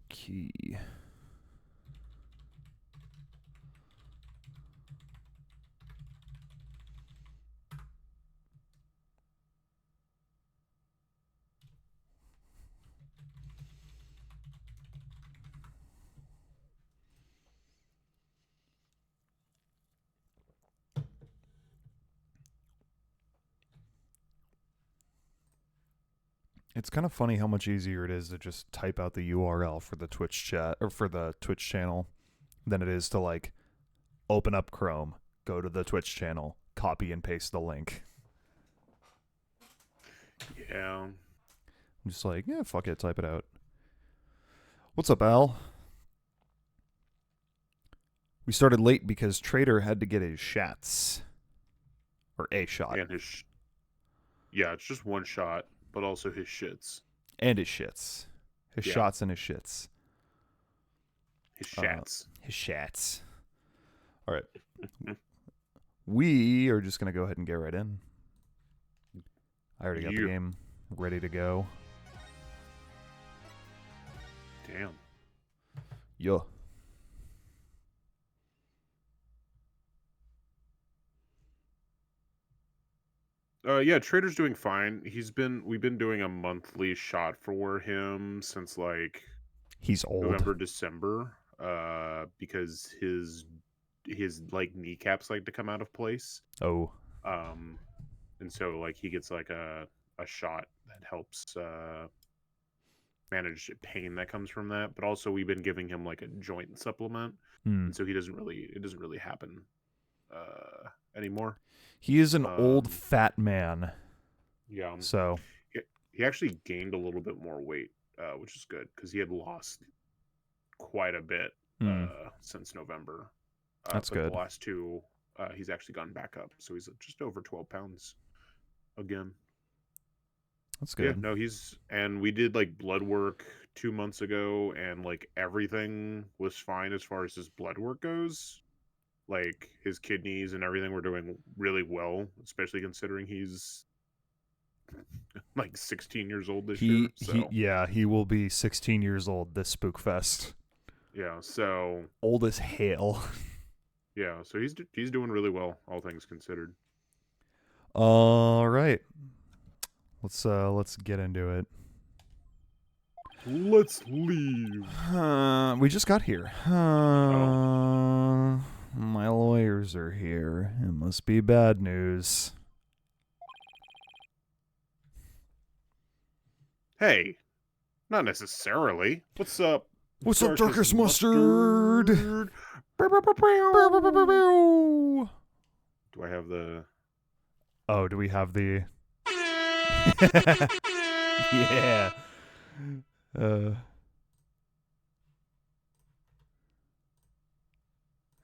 Okay. It's kind of funny how much easier it is to just type out the URL for the Twitch chat or for the Twitch channel than it is to like open up Chrome, go to the Twitch channel, copy and paste the link. Yeah. I'm just like, yeah, fuck it, type it out. What's up, Al? We started late because Trader had to get his shots. Or a shot. And his... yeah, it's just one shot, but also his shits. And his shits. His shots and his shits. His shats. His shats. All right. We are just going to go ahead and get right in. I already got the game ready to go. Damn. Yo. Yeah, Trader's doing fine. We've been doing a monthly shot for him since like he's old. November, December. Because his like kneecaps like to come out of place. Oh. And so like he gets like a shot that helps manage pain that comes from that. But also we've been giving him like a joint supplement. And so it doesn't really happen anymore. He is an old fat man. Yeah. So he actually gained a little bit more weight, which is good because he had lost quite a bit since November. That's good. The last two, he's actually gone back up, so he's just over 12 pounds again. That's good. Yeah, no, and we did like blood work 2 months ago, and like everything was fine as far as his blood work goes. Like his kidneys and everything were doing really well, especially considering he's like 16 years old this year. So he will be 16 years old this Spookfest. Yeah, so old as hell. Yeah, so he's doing really well, all things considered. All right, let's get into it. Let's leave. We just got here. My lawyers are here. It must be bad news. Hey, not necessarily. What's up? What's up, Darkest Mustard? Do I have the... Oh, do we have the... yeah.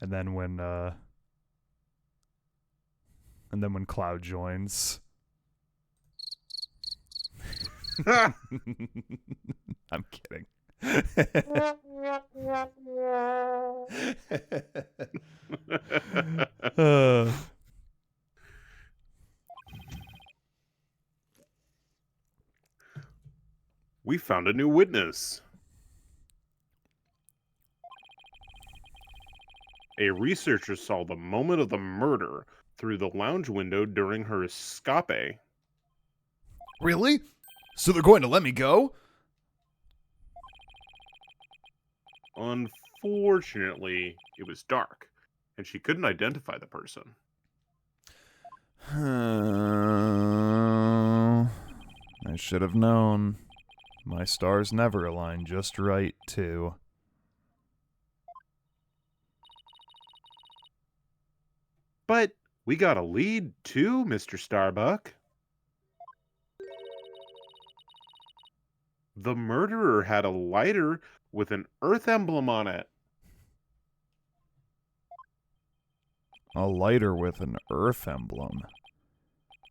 And then when Cloud joins... I'm kidding. We found a new witness. A researcher saw the moment of the murder through the lounge window during her escape. Really? So they're going to let me go? Unfortunately, it was dark, and she couldn't identify the person. I should have known. My stars never align just right, too. But we got a lead, too, Mr. Starbuck. The murderer had a lighter with an Earth emblem on it. A lighter with an Earth emblem.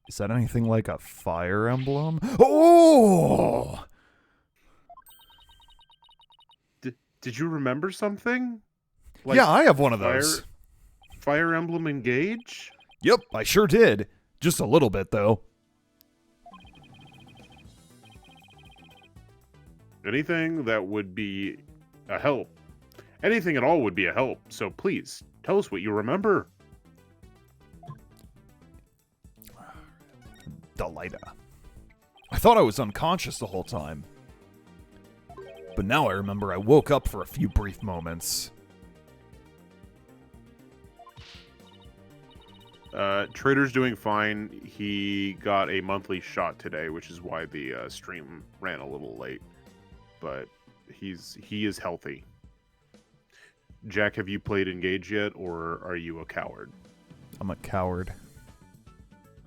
Is that anything like a fire emblem? Oh! Did you remember something? Like yeah, I have one of those. Fire emblem engage? Yep, I sure did. Just a little bit, though. Anything that would be A help. Anything at all would be a help, so please, tell us what you remember. The lighter. I thought I was unconscious the whole time. But now I remember I woke up for a few brief moments. Trader's doing fine. He got a monthly shot today, which is why the stream ran a little late. But he is healthy. Jack, have you played Engage yet, or are you a coward? I'm a coward.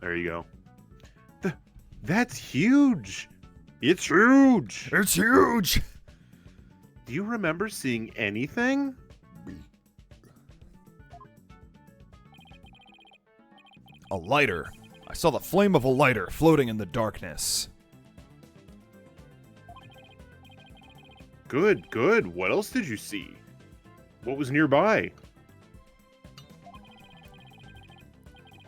There you go. That's huge! It's huge! It's huge! Do you remember seeing anything? A lighter. I saw the flame of a lighter floating in the darkness. Good, good. What else did you see? What was nearby?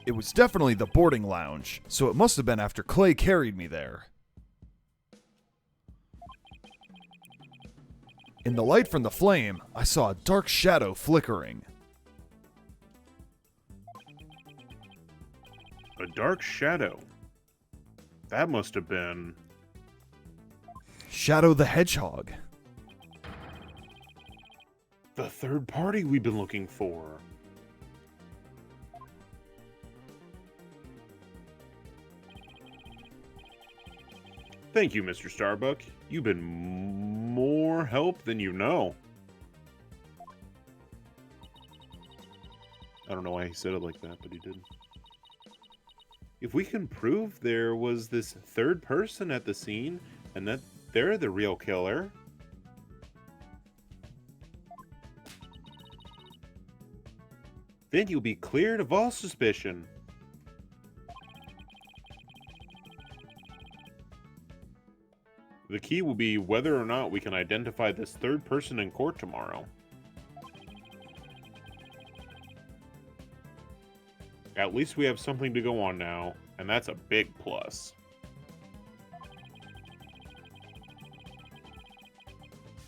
It was definitely the boarding lounge, so it must have been after Clay carried me there. In the light from the flame, I saw a dark shadow flickering. A dark shadow. That must have been... Shadow the Hedgehog. the third party we've been looking for. Thank you, Mr. Starbuck. You've been more help than you know. I don't know why he said it like that, but he did. If we can prove there was this third person at the scene, and that they're the real killer, then you'll be cleared of all suspicion. The key will be whether or not we can identify this third person in court tomorrow. At least we have something to go on now, and that's a big plus.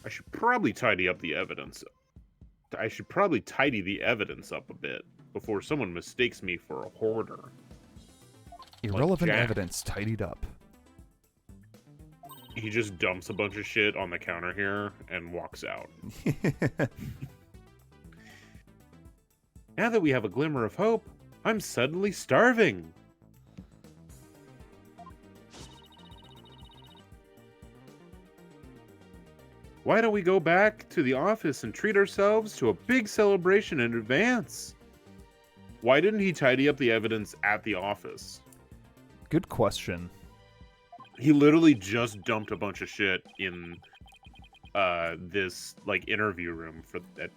I should probably tidy up the evidence. I should probably tidy the evidence up a bit before someone mistakes me for a hoarder. Irrelevant Jack. evidence tidied up. He just dumps a bunch of shit on the counter here and walks out. Now that we have a glimmer of hope, I'm suddenly starving. Why don't we go back to the office and treat ourselves to a big celebration in advance? Why didn't he tidy up the evidence at the office? Good question. He literally just dumped a bunch of shit in this like interview room for that.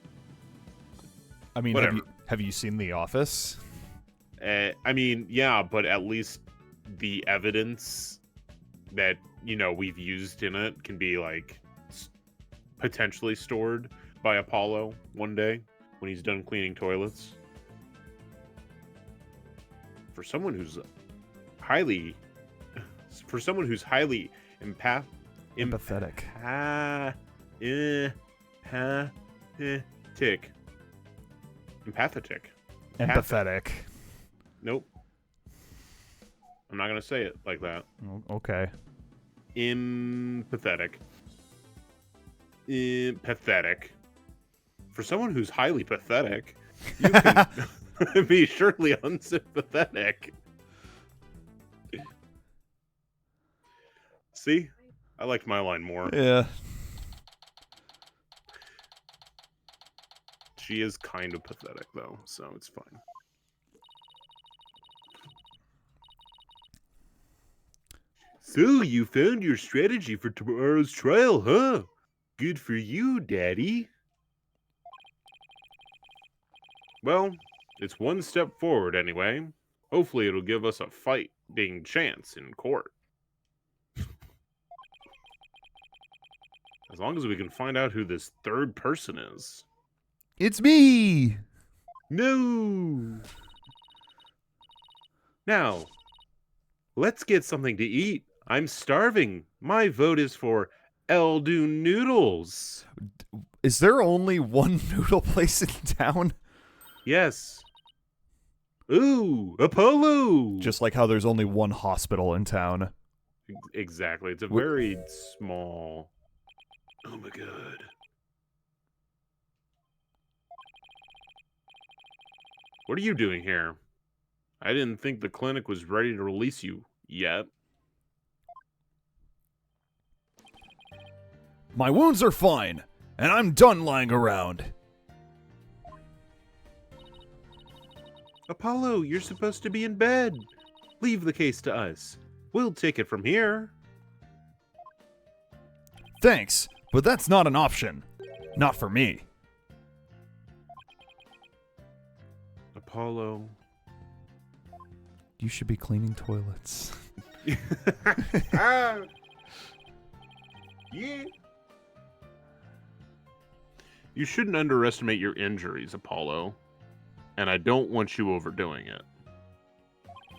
I mean, Whatever. have you seen The Office? I mean, yeah, but at least the evidence that, you know, we've used in it can be like potentially stored by Apollo one day when he's done cleaning toilets. For someone who's highly Empathetic. empathetic. Empathetic. Nope. I'm not gonna say it like that. Okay. Empathetic. Pathetic. For someone who's highly pathetic, you can be surely unsympathetic. See? I liked my line more. Yeah. She is kind of pathetic, though, so it's fine. So, you found your strategy for tomorrow's trial, huh? Good for you, Daddy. Well, it's one step forward anyway. Hopefully it'll give us a fighting chance in court. As long as we can find out who this third person is. It's me! No! Now, let's get something to eat. I'm starving. My vote is for Eldu Noodles. Is there only one noodle place in town? Yes. Ooh, Apollo! Just like how there's only one hospital in town. Exactly. It's a very small... Oh my god. What are you doing here? I didn't think the clinic was ready to release you yet. My wounds are fine, and I'm done lying around. Apollo, you're supposed to be in bed. Leave the case to us. We'll take it from here. Thanks, but that's not an option. Not for me. Apollo. You should be cleaning toilets. Ah. Yeah. You shouldn't underestimate your injuries, Apollo. And I don't want you overdoing it.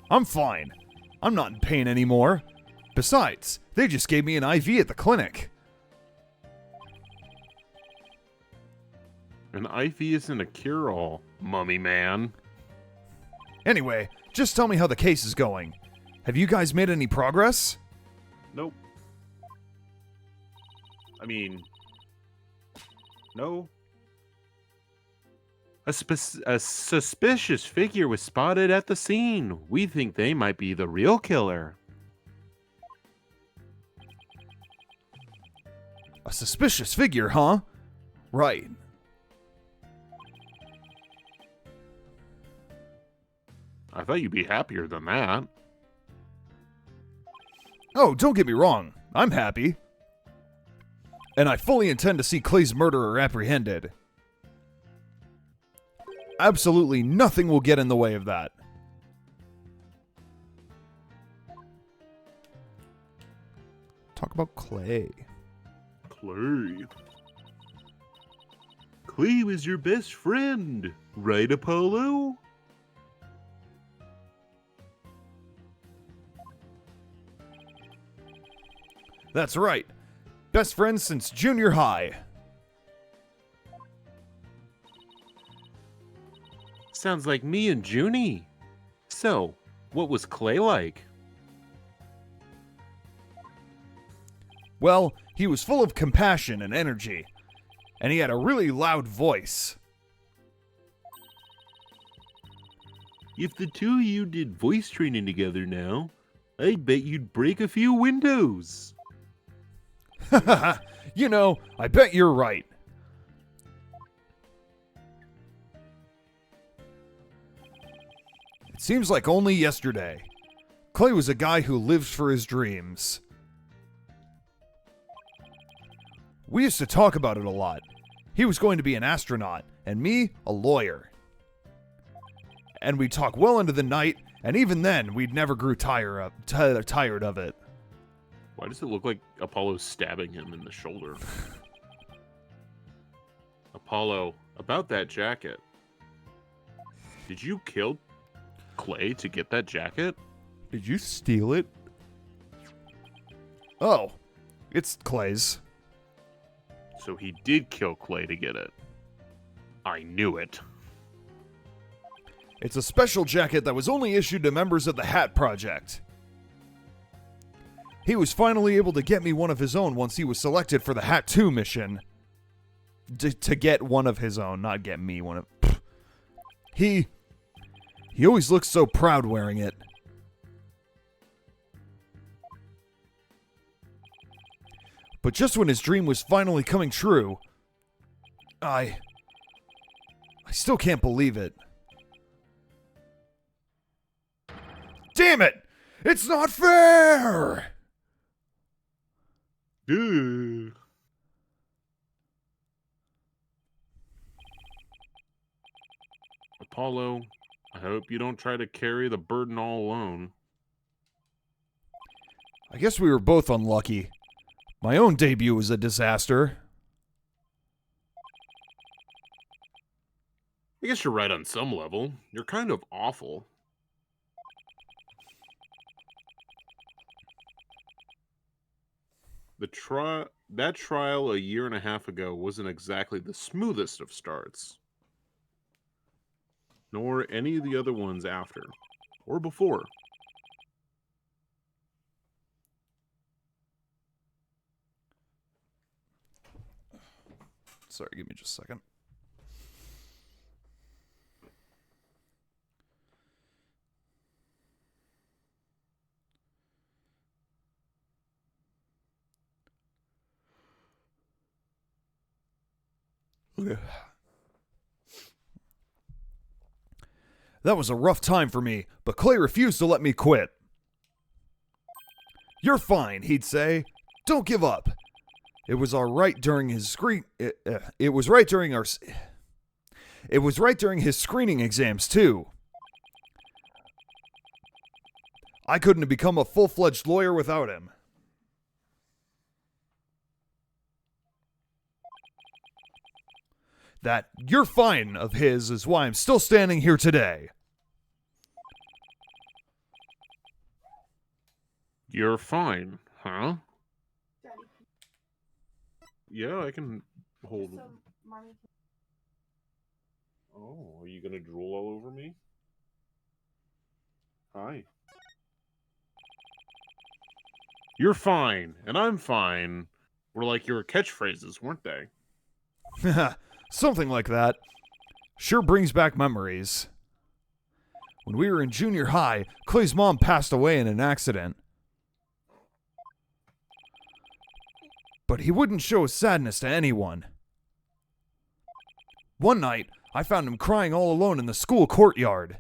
I'm fine. I'm not in pain anymore. Besides, they just gave me an IV at the clinic. An IV isn't a cure-all, mummy man. Anyway, just tell me how the case is going. Have you guys made any progress? Nope. I mean... No. A suspicious figure was spotted at the scene. We think they might be the real killer. A suspicious figure, huh? Right. I thought you'd be happier than that. Oh, don't get me wrong. I'm happy. And I fully intend to see Clay's murderer apprehended. Absolutely nothing will get in the way of that. Talk about Clay. Clay. Clay was your best friend, right, Apollo? That's right. Best friends since junior high. Sounds like me and Junie. So, what was Clay like? Well, he was full of compassion and energy, and he had a really loud voice. If the two of you did voice training together now, I'd bet you'd break a few windows. You know, I bet you're right. It seems like only yesterday. Clay was a guy who lived for his dreams. We used to talk about it a lot. He was going to be an astronaut, and me, a lawyer. And we'd talk well into the night, and even then, we'd never grew tired of it. Why does it look like Apollo's stabbing him in the shoulder? Apollo, about that jacket. Did you kill Clay to get that jacket? Did you steal it? Oh, it's Clay's. So he did kill Clay to get it. I knew it. It's a special jacket that was only issued to members of the Hat Project. He was finally able to get me one of his own once he was selected for the Hat 2 mission. To get one of his own, not get me one of... He always looks so proud wearing it. But just when his dream was finally coming true, I still can't believe it. Damn it! It's not fair! Duh. Apollo, I hope you don't try to carry the burden all alone. I guess we were both unlucky. My own debut was a disaster. I guess you're right on some level. You're kind of awful. The That trial a year and a half ago wasn't exactly the smoothest of starts. Nor any of the other ones after. Or before. Sorry, give me just a second. Okay. That was a rough time for me, but Clay refused to let me quit. You're fine, he'd say. Don't give up. It was all right during his It was right during his screening exams too. I couldn't have become a full-fledged lawyer without him. That "you're fine" of his is why I'm still standing here today. You're fine, huh? Yeah, I can hold it. Oh, are you gonna drool all over me? Hi. You're fine, and I'm fine. Were like your catchphrases, weren't they? Something like that. Sure brings back memories. When we were in junior high, Clay's mom passed away in an accident. But he wouldn't show his sadness to anyone. One night, I found him crying all alone in the school courtyard.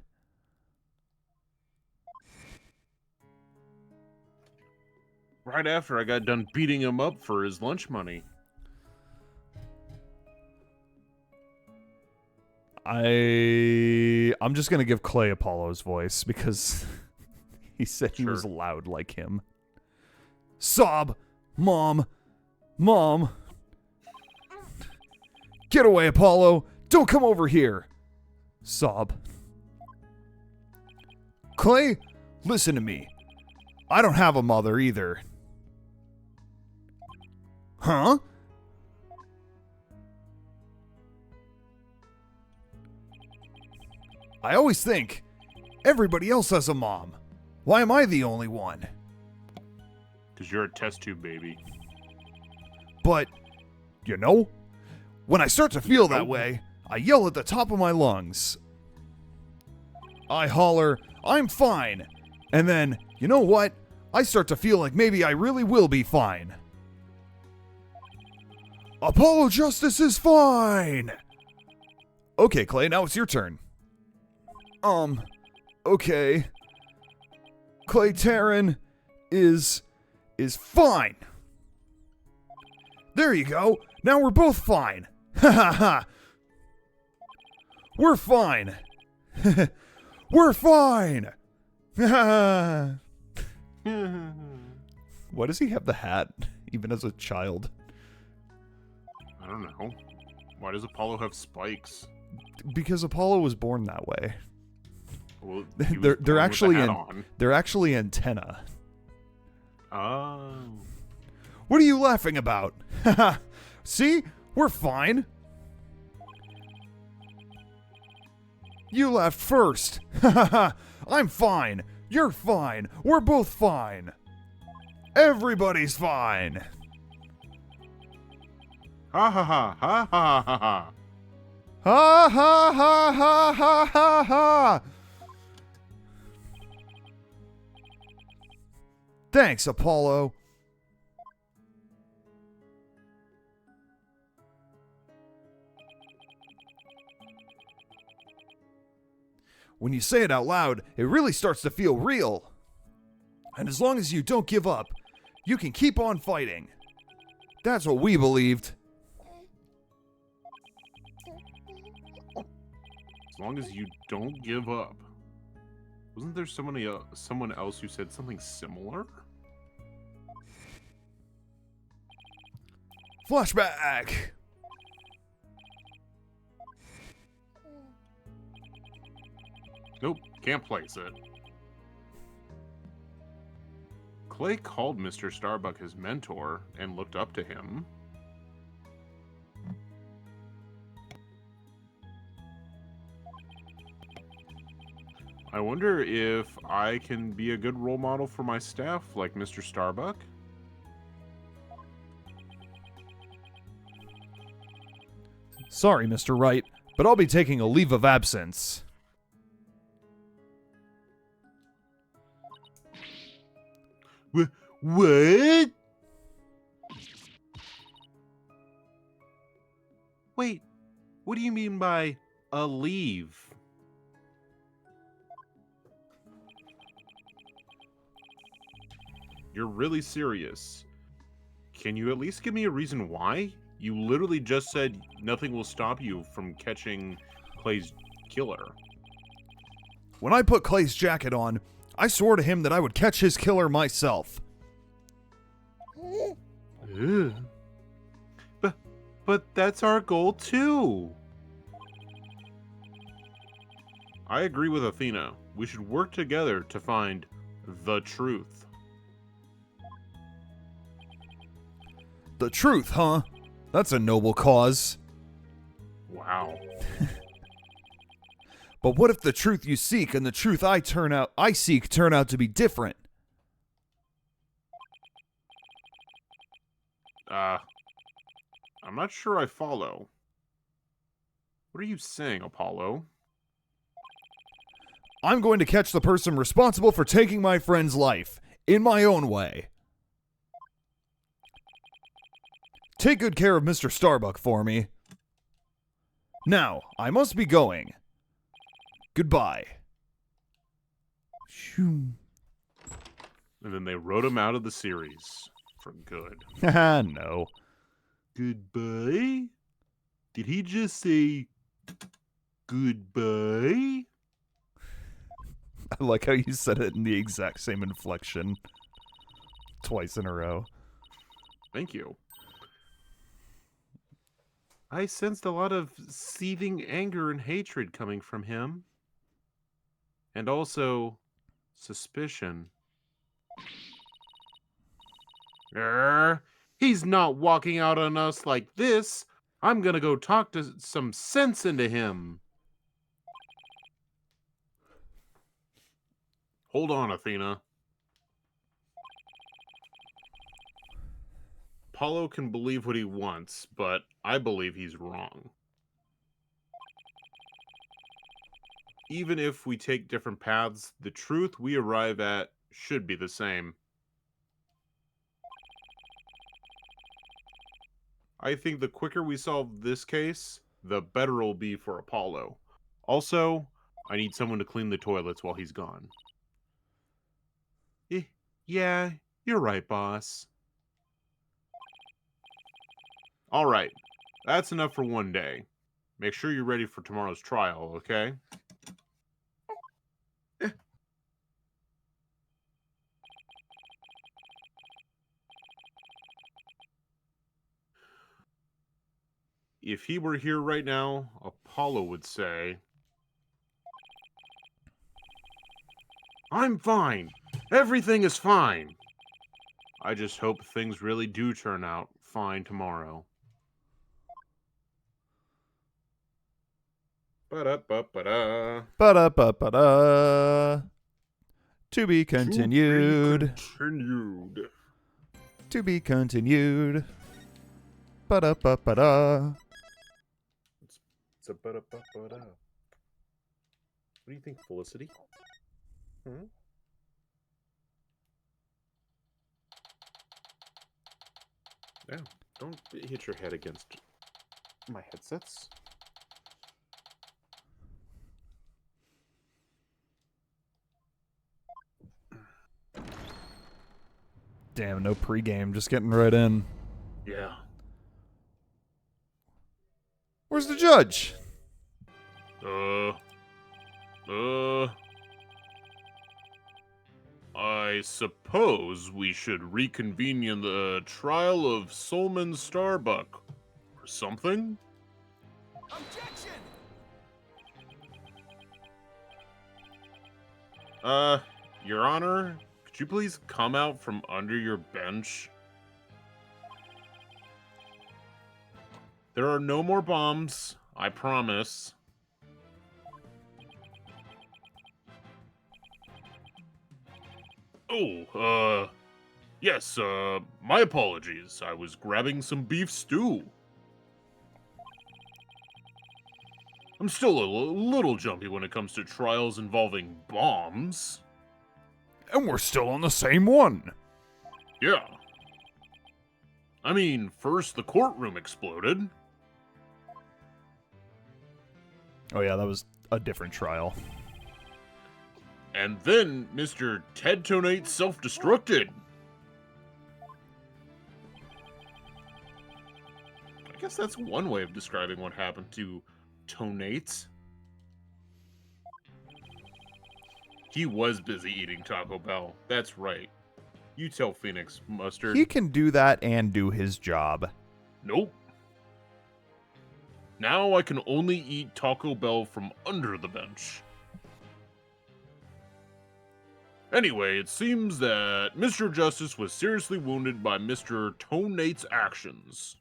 Right after I got done beating him up for his lunch money. I'm just gonna give Clay Apollo's voice because he said he was loud like him. Sob! Mom! Mom! Get away, Apollo! Don't come over here! Sob. Clay, listen to me. I don't have a mother either. Huh? I always think everybody else has a mom. Why am I the only one? Because you're a test tube baby. But, you know, when I start to feel that way, I yell at the top of my lungs. I holler, I'm fine. And then, you know what? I start to feel like maybe I really will be fine. Apollo Justice is fine! Okay, Clay, now it's your turn. Okay. Clay Taryn is fine. There you go. Now we're both fine. Ha ha ha. We're fine. We're fine. Ha ha. Why does he have the hat, even as a child? I don't know. Why does Apollo have spikes? Because Apollo was born that way. Well, they're actually antenna. Oh. What are you laughing about? Haha. See? We're fine. You laughed first. Haha. I'm fine. You're fine. We're both fine. Everybody's fine. Ha ha ha ha ha ha ha. Ha ha ha ha ha ha ha. Thanks, Apollo. When you say it out loud, it really starts to feel real. And as long as you don't give up, you can keep on fighting. That's what we believed. As long as you don't give up. Wasn't there someone else who said something similar? Flashback! Nope, can't place it. Clay called Mr. Starbuck his mentor and looked up to him. I wonder if I can be a good role model for my staff like Mr. Starbuck? Sorry, Mr. Wright, but I'll be taking a leave of absence. What? Wait, what do you mean by a leave? You're really serious. Can you at least give me a reason why? You literally just said nothing will stop you from catching Clay's killer. When I put Clay's jacket on, I swore to him that I would catch his killer myself. Ugh. But that's our goal too. I agree with Athena. We should work together to find the truth. The truth, huh? That's a noble cause. Wow. But what if the truth you seek and the truth I seek turn out to be different? I'm not sure I follow. What are you saying, Apollo? I'm going to catch the person responsible for taking my friend's life, in my own way. Take good care of Mr. Starbuck for me. Now, I must be going. Goodbye. And then they wrote him out of the series for good. Haha, no. Goodbye? Did he just say goodbye? I like how you said it in the exact same inflection. Twice in a row. Thank you. I sensed a lot of seething anger and hatred coming from him. And also, suspicion. He's not walking out on us like this. I'm gonna go talk to some sense into him. Hold on, Athena. Apollo can believe what he wants, but I believe he's wrong. Even if we take different paths, the truth we arrive at should be the same. I think the quicker we solve this case, the better it'll be for Apollo. Also, I need someone to clean the toilets while he's gone. Yeah, you're right, boss. Alright, that's enough for one day. Make sure you're ready for tomorrow's trial, okay? If he were here right now, Apollo would say, I'm fine. Everything is fine. I just hope things really do turn out fine tomorrow. Ba-da-ba-ba-da. Ba-da-ba-ba-da. To be continued. To be continued. Ba-da-ba-ba-da. It's a ba-da-ba-ba-da. What do you think, Felicity? Hmm? Yeah, don't hit your head against my headsets. Damn, no pregame, just getting right in. Yeah. Where's the judge? I suppose we should reconvene in the trial of Solomon Starbuck. Or something? Objection! Your Honor, could Could you please come out from under your bench? There are no more bombs, I promise. Oh, yes, my apologies. I was grabbing some beef stew. I'm still a little jumpy when it comes to trials involving bombs. And we're still on the same one. Yeah. I mean, first the courtroom exploded. Oh yeah, that was a different trial. And then Mr. Ted Tonate self-destructed. I guess that's one way of describing what happened to Tonate. He was busy eating Taco Bell. That's right. You tell Phoenix, Mustard. He can do that and do his job. Nope. Now I can only eat Taco Bell from under the bench. Anyway, it seems that Mr. Justice was seriously wounded by Mr. Tonate's actions.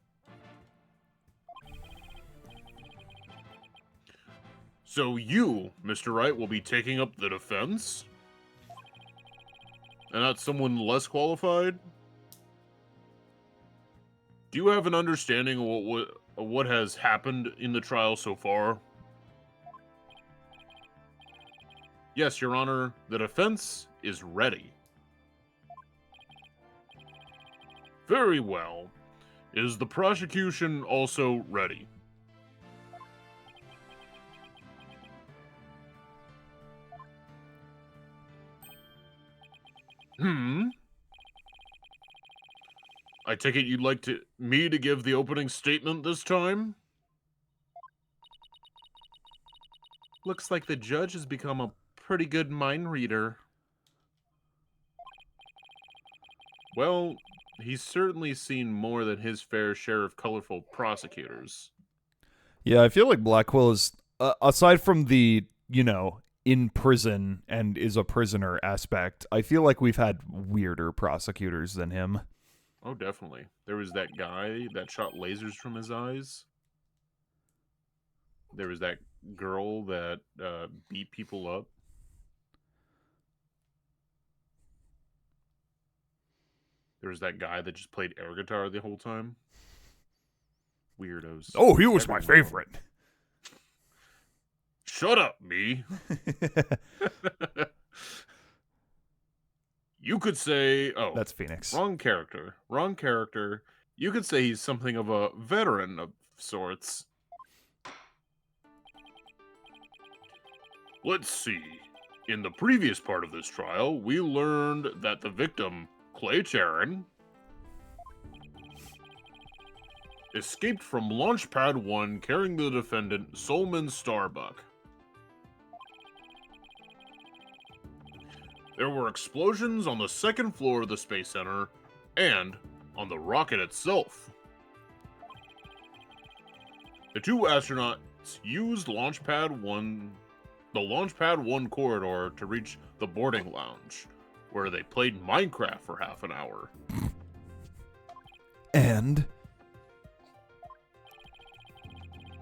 So you, Mr. Wright, will be taking up the defense? And not someone less qualified? Do you have an understanding of what has happened in the trial so far? Yes, Your Honor, the defense is ready. Very well. Is the prosecution also ready? I take it you'd like me to give the opening statement this time? Looks like the judge has become a pretty good mind reader. Well, he's certainly seen more than his fair share of colorful prosecutors. Yeah, I feel like Blackwell is, aside from the, in prison and is a prisoner aspect, I feel like we've had weirder prosecutors than him. Oh, definitely. There was that guy that shot lasers from his eyes. There was that girl that beat people up. There was that guy that just played air guitar the whole time. Weirdos. Oh, he was my Everywhere. favorite. Shut up, me. You could say, That's Phoenix. Wrong character. Wrong character. You could say he's something of a veteran of sorts. Let's see. In the previous part of this trial, we learned that the victim, Clay Charon, escaped from Launchpad 1 carrying the defendant, Solomon Starbuck. There were explosions on the second floor of the Space Center and on the rocket itself. The two astronauts used the Launchpad 1 corridor to reach the boarding lounge, where they played Minecraft for half an hour. And?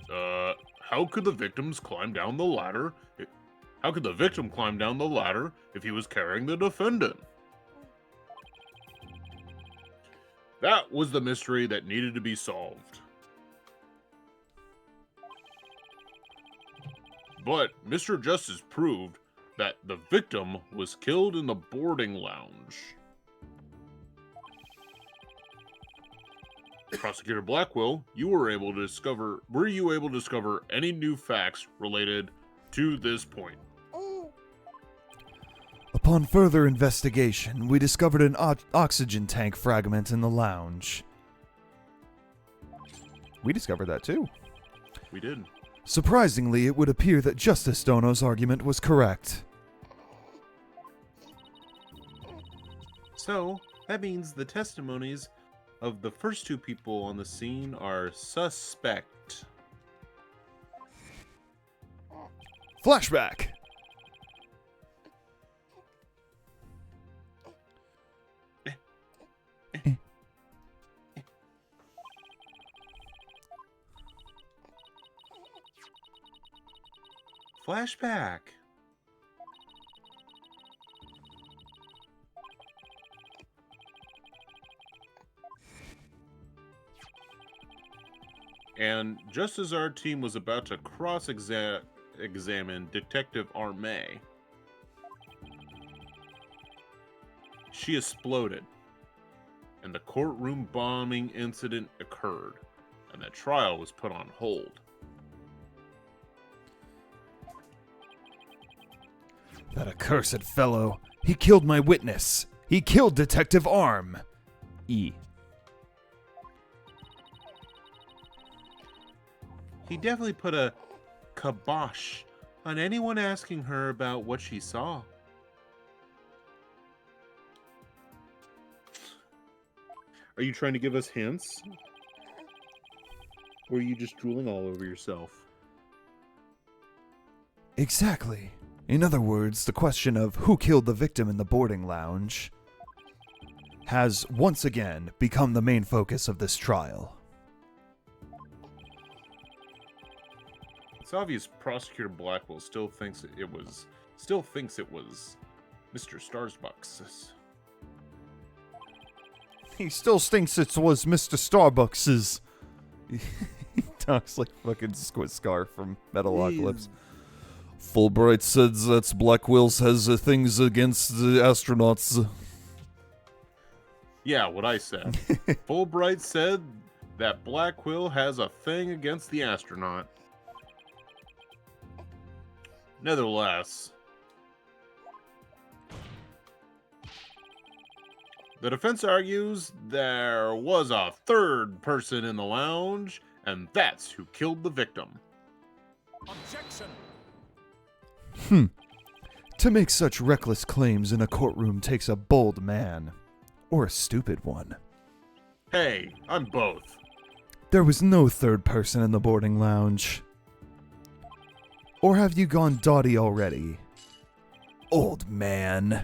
How could the victims climb down the ladder? How could the victim climb down the ladder if he was carrying the defendant? That was the mystery that needed to be solved. But Mr. Justice proved that the victim was killed in the boarding lounge. Prosecutor Blackwell, were you able to discover any new facts related to this point? Upon further investigation, we discovered an oxygen tank fragment in the lounge. We discovered that too. We did. Surprisingly, it would appear that Justice Dono's argument was correct. So, that means the testimonies of the first two people on the scene are suspect. Flashback! Flashback. And just as our team was about to cross-examine Detective Armé, she exploded, and the courtroom bombing incident occurred, and the trial was put on hold. That accursed fellow. He killed my witness. He killed Detective Arm. E. He definitely put a kibosh on anyone asking her about what she saw. Are you trying to give us hints? Or are you just drooling all over yourself? Exactly. In other words, the question of who killed the victim in the boarding lounge has once again become the main focus of this trial. It's obvious Prosecutor Blackwell still thinks it was Mr. Starbucks. He still thinks it was Mr. Starbucks's. He talks like fucking Scar from Metalocalypse. Fulbright said that Blackwell has things against the astronauts. Yeah, what I said. Fulbright said that Blackwell has a thing against the astronaut. Nevertheless, the defense argues there was a third person in the lounge, and that's who killed the victim. Objection. To make such reckless claims in a courtroom takes a bold man. Or a stupid one. Hey, I'm both. There was no third person in the boarding lounge. Or have you gone dotty already? Old man.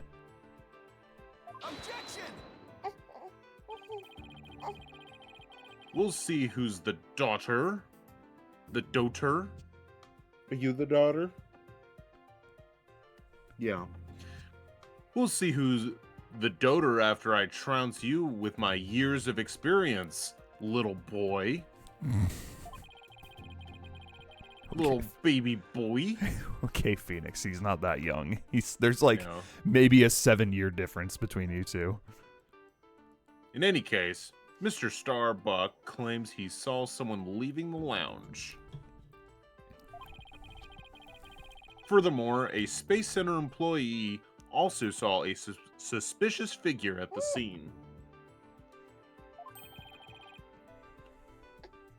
Objection. We'll see who's the daughter. The doter. Are you the daughter? Yeah. We'll see who's the doter after I trounce you with my years of experience, little boy. Little baby boy. Okay, Phoenix, he's not that young. There's like You know. maybe a 7-year difference between you two. In any case, Mr. Starbuck claims he saw someone leaving the lounge. Furthermore, a Space Center employee also saw a suspicious figure at the scene.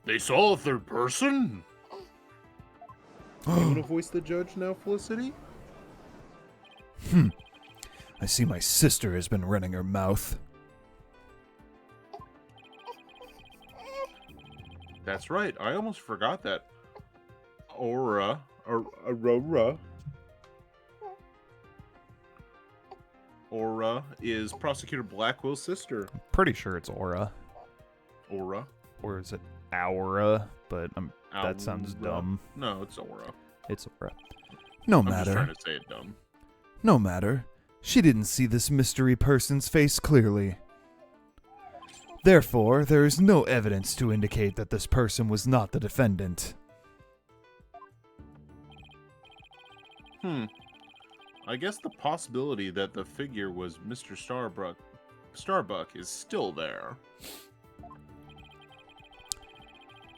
They saw a third person? You want to voice the judge now, Felicity? I see my sister has been running her mouth. That's right. I almost forgot that. Aurora is Prosecutor Blackwell's sister. Pretty sure it's Aura. Aura. Or is it Aura? But that sounds Aura. dumb. No, it's Aura. It's Aura. No I'm just matter. trying to say it dumb. No matter. She didn't see this mystery person's face clearly. Therefore, there is no evidence to indicate that this person was not the defendant. I guess the possibility that the figure was Mr. Starbuck is still there.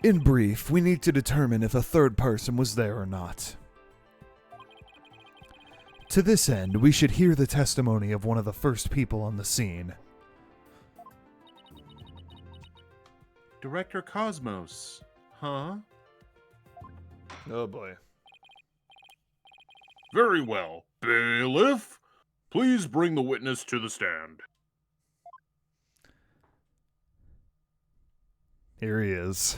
In brief, we need to determine if a third person was there or not. To this end, we should hear the testimony of one of the first people on the scene. Director Cosmos. Huh? Oh boy. Very well. Bailiff, please bring the witness to the stand. Here he is.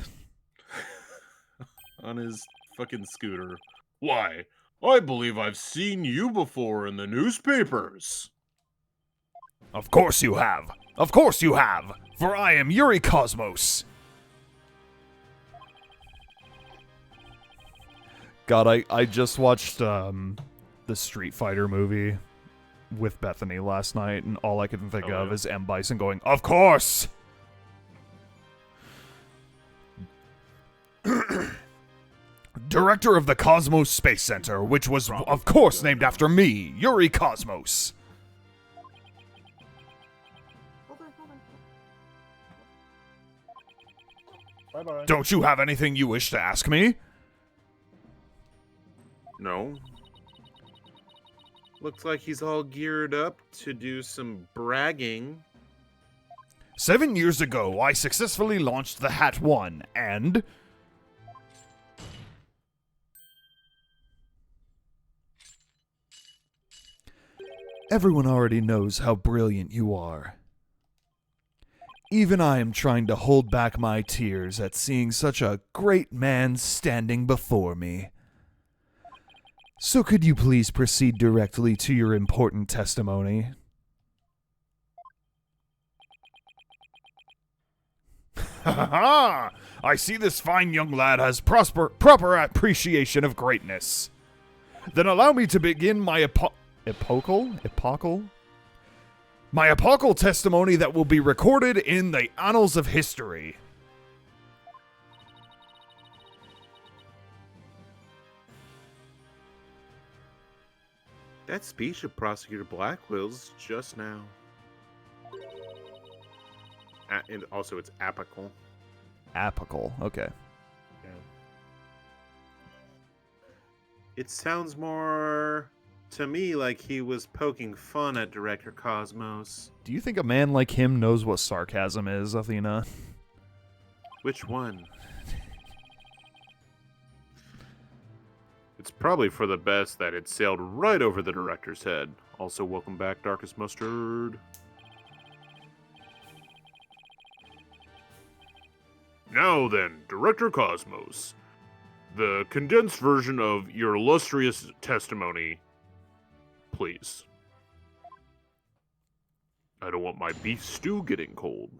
On his fucking scooter. Why, I believe I've seen you before in the newspapers. Of course you have! Of course you have! For I am Yuri Cosmos! God, I just watched the Street Fighter movie with Bethany last night, and all I can think of is M. Bison going, "Of course!" Director of the Cosmos Space Center, which was, of course, named after me, Yuri Cosmos. Bye-bye. Don't you have anything you wish to ask me? No. Looks like he's all geared up to do some bragging. 7 years ago, I successfully launched the Hat 1, and... Everyone already knows how brilliant you are. Even I am trying to hold back my tears at seeing such a great man standing before me. So could you please proceed directly to your important testimony? Ha ha ha! I see this fine young lad has proper appreciation of greatness. Then allow me to begin my epochal? My epochal testimony that will be recorded in the annals of history. That speech of Prosecutor Blackwell's just now. And also, it's apical. Apical, okay. Yeah. It sounds more to me like he was poking fun at Director Cosmos. Do you think a man like him knows what sarcasm is, Athena? Which one? It's probably for the best that it sailed right over the director's head. Also, welcome back, Darkest Mustard. Now then, Director Cosmos, the condensed version of your illustrious testimony, please. I don't want my beef stew getting cold.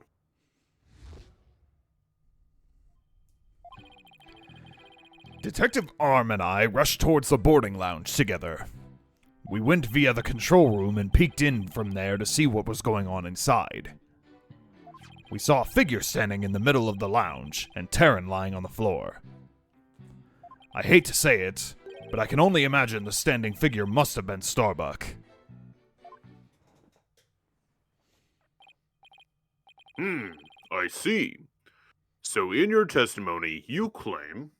Detective Arm and I rushed towards the boarding lounge together. We went via the control room and peeked in from there to see what was going on inside. We saw a figure standing in the middle of the lounge, and Taryn lying on the floor. I hate to say it, but I can only imagine the standing figure must have been Starbuck. I see. So in your testimony, you claim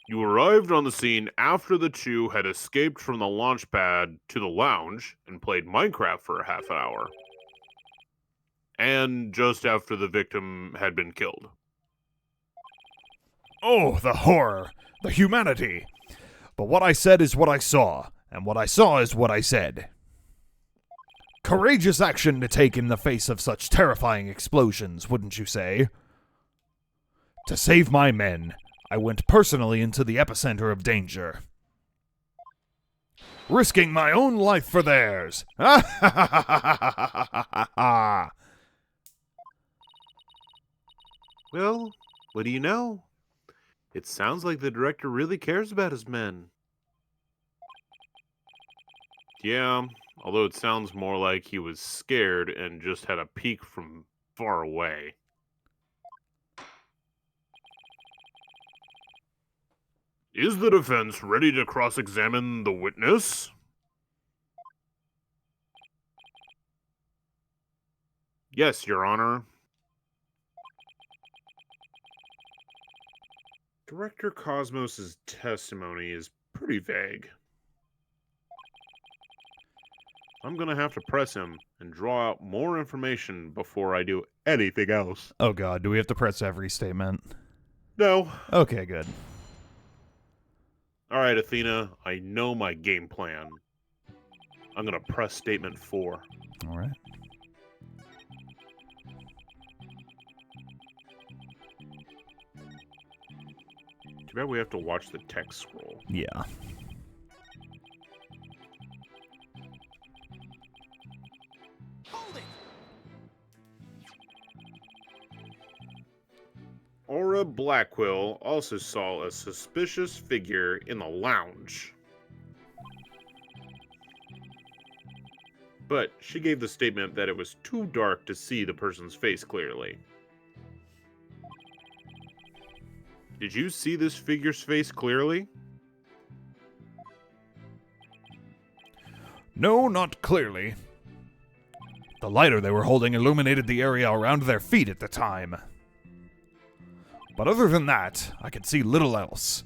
you arrived on the scene after the two had escaped from the launch pad to the lounge and played Minecraft for a half an hour. And just after the victim had been killed. Oh, the horror! The humanity! But what I said is what I saw, and what I saw is what I said. Courageous action to take in the face of such terrifying explosions, wouldn't you say? To save my men, I went personally into the epicenter of danger. Risking my own life for theirs. Ha ha ha ha ha ha. Well, what do you know? It sounds like the director really cares about his men. Yeah, although it sounds more like he was scared and just had a peek from far away. Is the defense ready to cross-examine the witness? Yes, Your Honor. Director Cosmos' testimony is pretty vague. I'm gonna have to press him and draw out more information before I do anything else. Oh god, do we have to press every statement? No. Okay, good. Alright, Athena, I know my game plan. I'm gonna press statement 4. Alright. Too bad we have to watch the text scroll. Yeah. Hold it! Aura Blackquill also saw a suspicious figure in the lounge. But she gave the statement that it was too dark to see the person's face clearly. Did you see this figure's face clearly? No, not clearly. The lighter they were holding illuminated the area around their feet at the time. But other than that, I could see little else.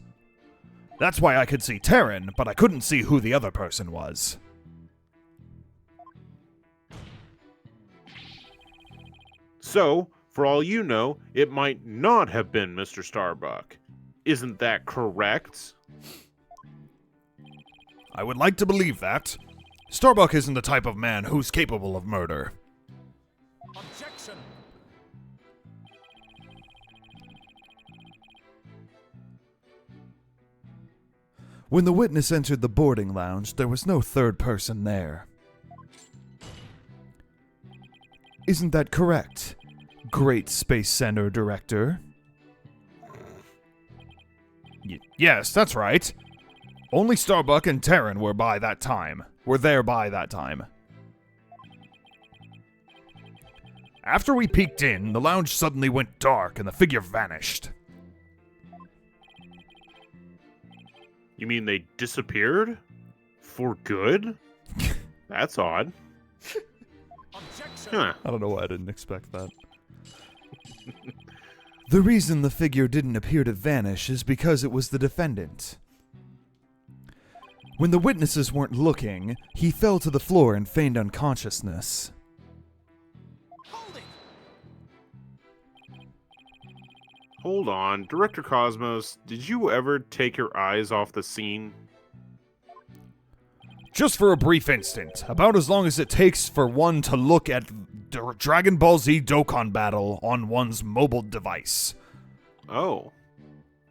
That's why I could see Terran, but I couldn't see who the other person was. So, for all you know, it might not have been Mr. Starbuck. Isn't that correct? I would like to believe that. Starbuck isn't the type of man who's capable of murder. Objection. When the witness entered the boarding lounge, there was no third person there. Isn't that correct, Great Space Center Director? Yes, that's right. Only Starbuck and Terran were there by that time. After we peeked in, the lounge suddenly went dark and the figure vanished. You mean they disappeared? For good? That's odd. Objection. Huh. I don't know why I didn't expect that. The reason the figure didn't appear to vanish is because it was the defendant. When the witnesses weren't looking, he fell to the floor and feigned unconsciousness. Hold it. Hold on, Director Cosmos, did you ever take your eyes off the scene? Just for a brief instant, about as long as it takes for one to look at Dragon Ball Z Dokkan Battle on one's mobile device. Oh.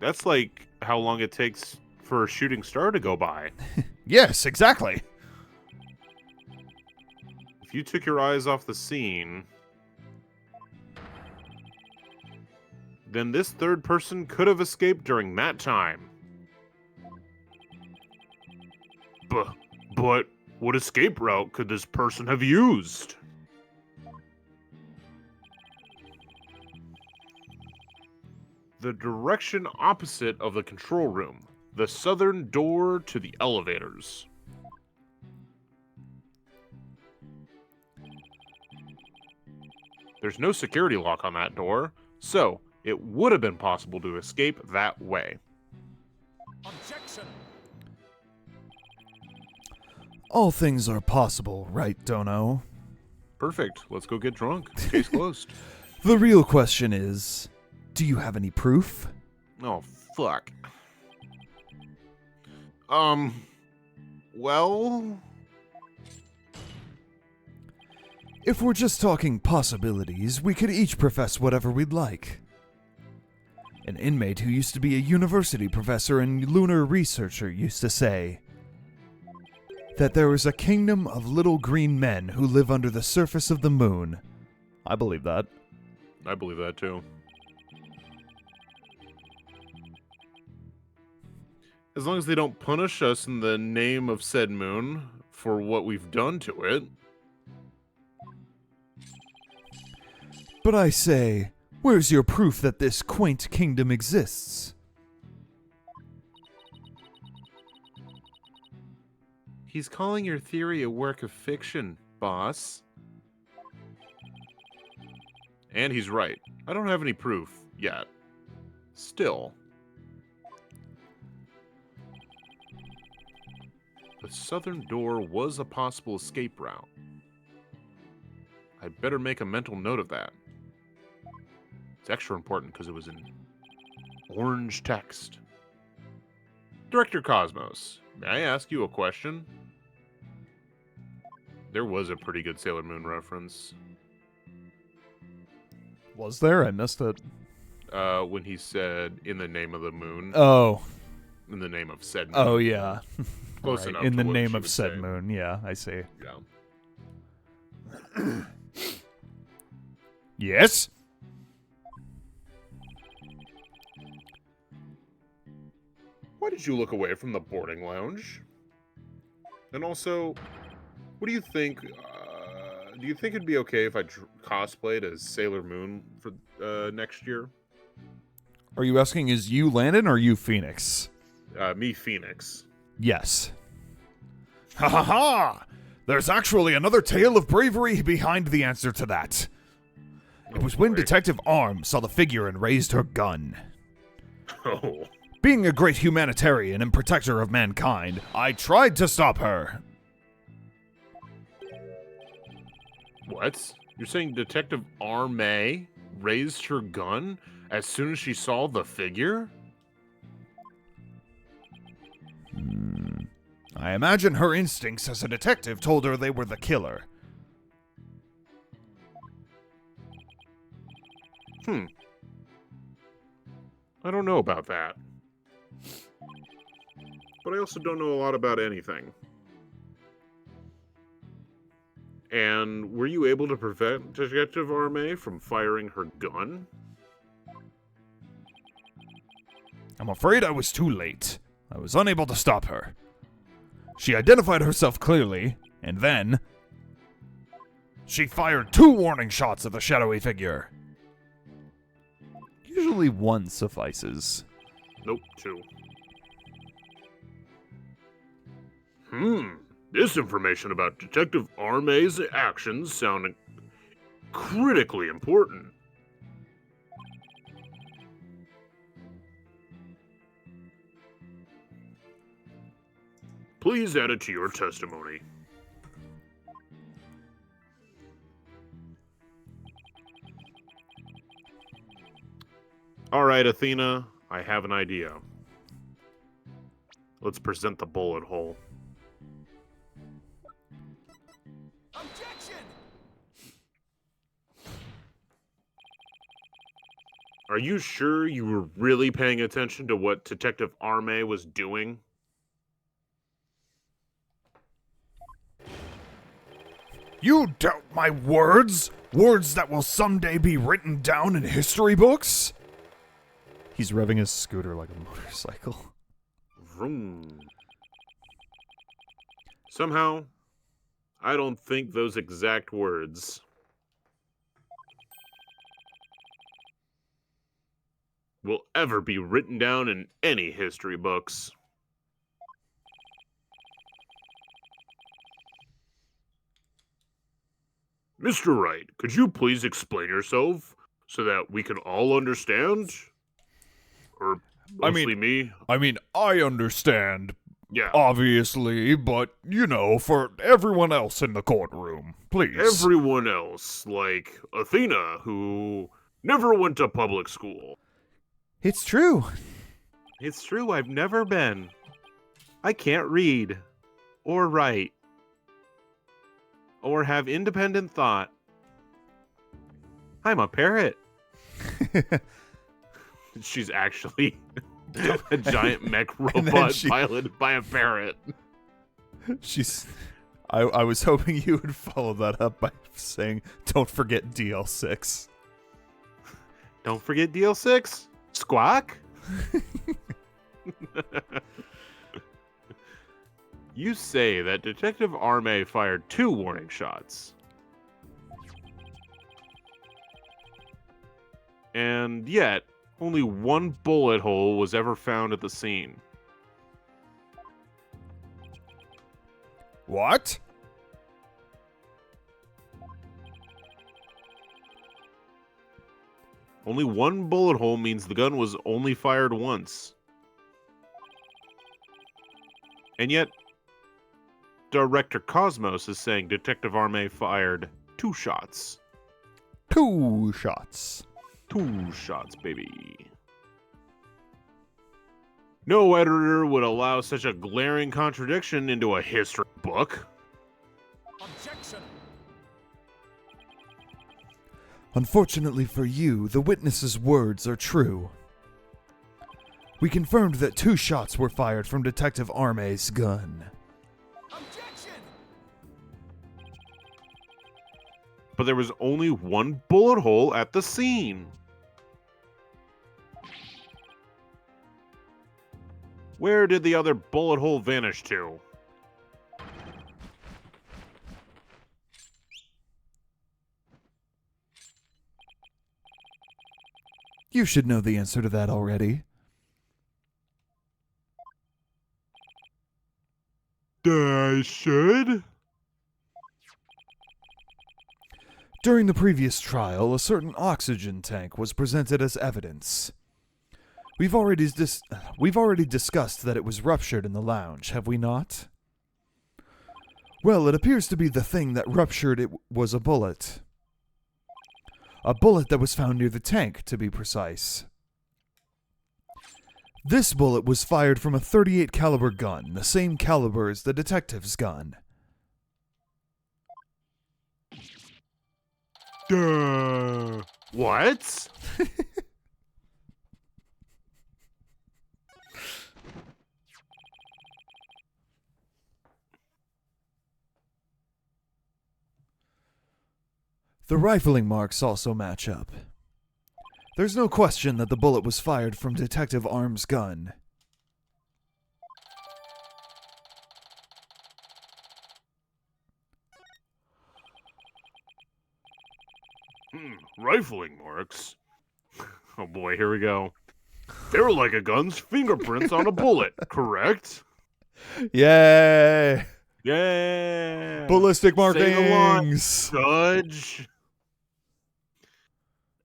That's like how long it takes for a shooting star to go by. Yes, exactly. If you took your eyes off the scene, then this third person could have escaped during that time. But what escape route could this person have used? The direction opposite of the control room. The southern door to the elevators. There's no security lock on that door, so it would have been possible to escape that way. Objection. All things are possible, right, Dono? Perfect. Let's go get drunk. Case closed. The real question is, do you have any proof? Oh, fuck. Well... If we're just talking possibilities, we could each profess whatever we'd like. An inmate who used to be a university professor and lunar researcher used to say that there is a kingdom of little green men who live under the surface of the moon. I believe that. I believe that too. As long as they don't punish us in the name of said moon for what we've done to it. But I say, where's your proof that this quaint kingdom exists? He's calling your theory a work of fiction, boss. And he's right. I don't have any proof yet. Still. The southern door was a possible escape route. I'd better make a mental note of that. It's extra important because it was in orange text. Director Cosmos, may I ask you a question? There was a pretty good Sailor Moon reference. Was there? I missed it. When he said, in the name of the moon. Oh. In the name of said moon. Oh, yeah. Close Right. enough In to the what name she of would said say. moon. Yeah, I see. Yeah. Yes? why did you look away from the boarding lounge? And also, what do you think? Do you think it'd be okay if I cosplayed as Sailor Moon for next year? Are you asking, is you Landon or you Phoenix? Me, Phoenix. Yes. Ha ha ha! There's actually another tale of bravery behind the answer to that. It was when Detective Arm saw the figure and raised her gun. Oh. Being a great humanitarian and protector of mankind, I tried to stop her. What? You're saying Detective Arm raised her gun as soon as she saw the figure? I imagine her instincts as a detective told her they were the killer. I don't know about that. But I also don't know a lot about anything. And were you able to prevent Detective Arme from firing her gun? I'm afraid I was too late. I was unable to stop her. She identified herself clearly, and then she fired 2 warning shots at the shadowy figure. Usually 1 suffices. Nope, 2. This information about Detective Arme's actions sounding critically important. Please add it to your testimony. All right, Athena, I have an idea. Let's present the bullet hole. Objection! Are you sure you were really paying attention to what Detective Arme was doing? You doubt my words? Words that will someday be written down in history books? He's revving his scooter like a motorcycle. Vroom. Somehow, I don't think those exact words will ever be written down in any history books. Mr. Wright, could you please explain yourself so that we can all understand? Or mostly me? I understand, Yeah. obviously, but, for everyone else in the courtroom, please. Everyone else, like Athena, who never went to public school. It's true. It's true, I've never been. I can't read, or write, or have independent thought. I'm a parrot. She's actually a giant mech robot piloted by a parrot. I was hoping you would follow that up by saying, don't forget DL6. Don't forget DL6? Squawk? You say that Detective Arme fired 2 warning shots. And yet, only 1 bullet hole was ever found at the scene. What? Only 1 bullet hole means the gun was only fired once. And yet, Director Cosmos is saying Detective Arme fired 2 shots. 2 shots. 2 shots, baby. No editor would allow such a glaring contradiction into a history book. Objection! Unfortunately for you, the witness's words are true. We confirmed that 2 shots were fired from Detective Arme's gun. Objection! But there was only 1 bullet hole at the scene. Where did the other bullet hole vanish to? You should know the answer to that already. I should? During the previous trial, a certain oxygen tank was presented as evidence. We've already discussed that it was ruptured in the lounge, have we not? Well, it appears to be the thing that ruptured it was a bullet. A bullet that was found near the tank, to be precise. This bullet was fired from a .38 caliber gun, the same caliber as the detective's gun. What? The rifling marks also match up. There's no question that the bullet was fired from Detective Arm's gun. Rifling marks? Oh boy, here we go. They were like a gun's fingerprints on a bullet, correct? Yay! Yeah. Ballistic Say the line, markings! Judge.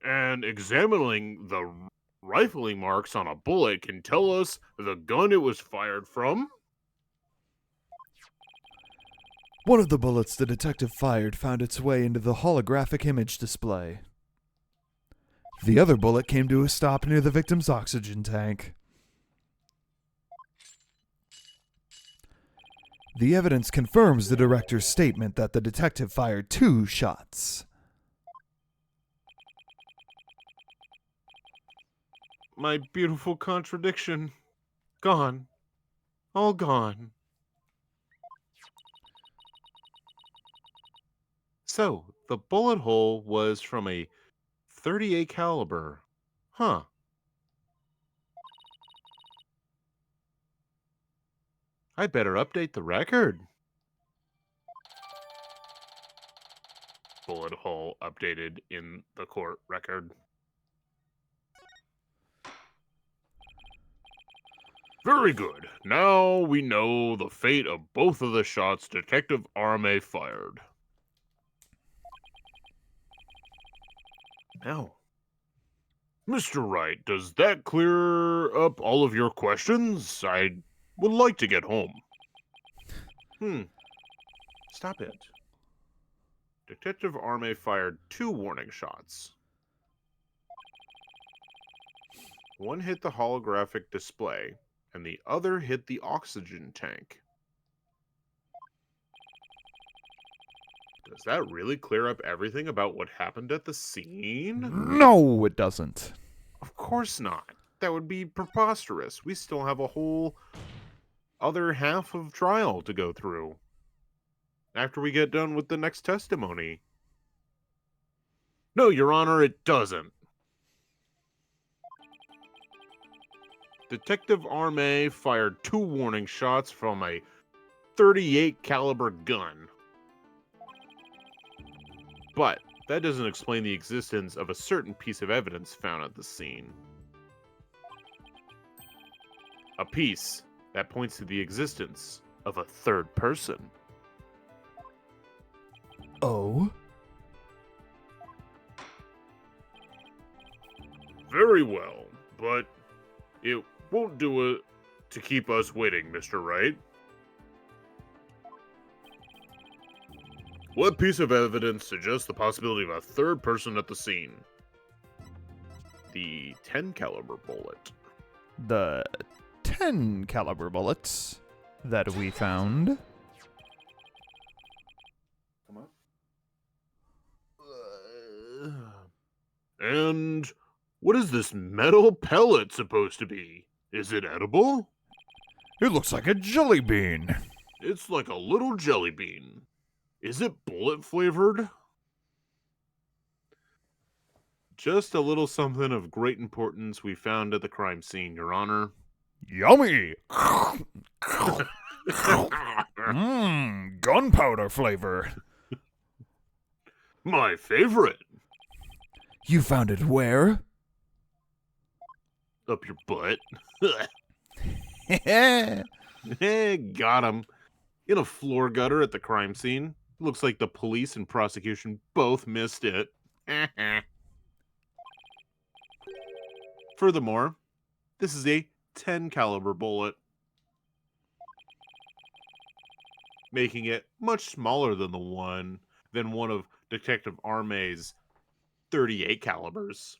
And examining the rifling marks on a bullet can tell us the gun it was fired from. One of the bullets the detective fired found its way into the holographic image display. The other bullet came to a stop near the victim's oxygen tank. The evidence confirms the director's statement that the detective fired 2 shots. My beautiful contradiction. Gone. All gone. So, the bullet hole was from a .38 caliber. Huh. I better update the record. Bullet hole updated in the court record. Very good. Now we know the fate of both of the shots Detective Arme fired. Now, Mr. Wright, does that clear up all of your questions? I would like to get home. Stop it. Detective Arme fired 2 warning shots. One hit the holographic display, and the other hit the oxygen tank. Does that really clear up everything about what happened at the scene? No, it doesn't. Of course not. That would be preposterous. We still have a whole other half of trial to go through after we get done with the next testimony. No, Your Honor, it doesn't. Detective Arme fired 2 warning shots from a .38 caliber gun. But that doesn't explain the existence of a certain piece of evidence found at the scene. A piece that points to the existence of a third person. Oh? Very well, but it won't do it to keep us waiting, Mr. Wright. What piece of evidence suggests the possibility of a third person at the scene? The 10 caliber bullet. The 10 caliber bullets that we found. Come on. And what is this metal pellet supposed to be? Is it edible? It looks like a jelly bean. It's like a little jelly bean. Is it bullet flavored? Just a little something of great importance we found at the crime scene, Your Honor. Yummy! Gunpowder flavor. My favorite. You found it where? Up your butt. Yeah. Got him. In a floor gutter at the crime scene. Looks like the police and prosecution both missed it. Furthermore, this is a 10 caliber bullet, making it much smaller than one of Detective Arme's 38 calibers.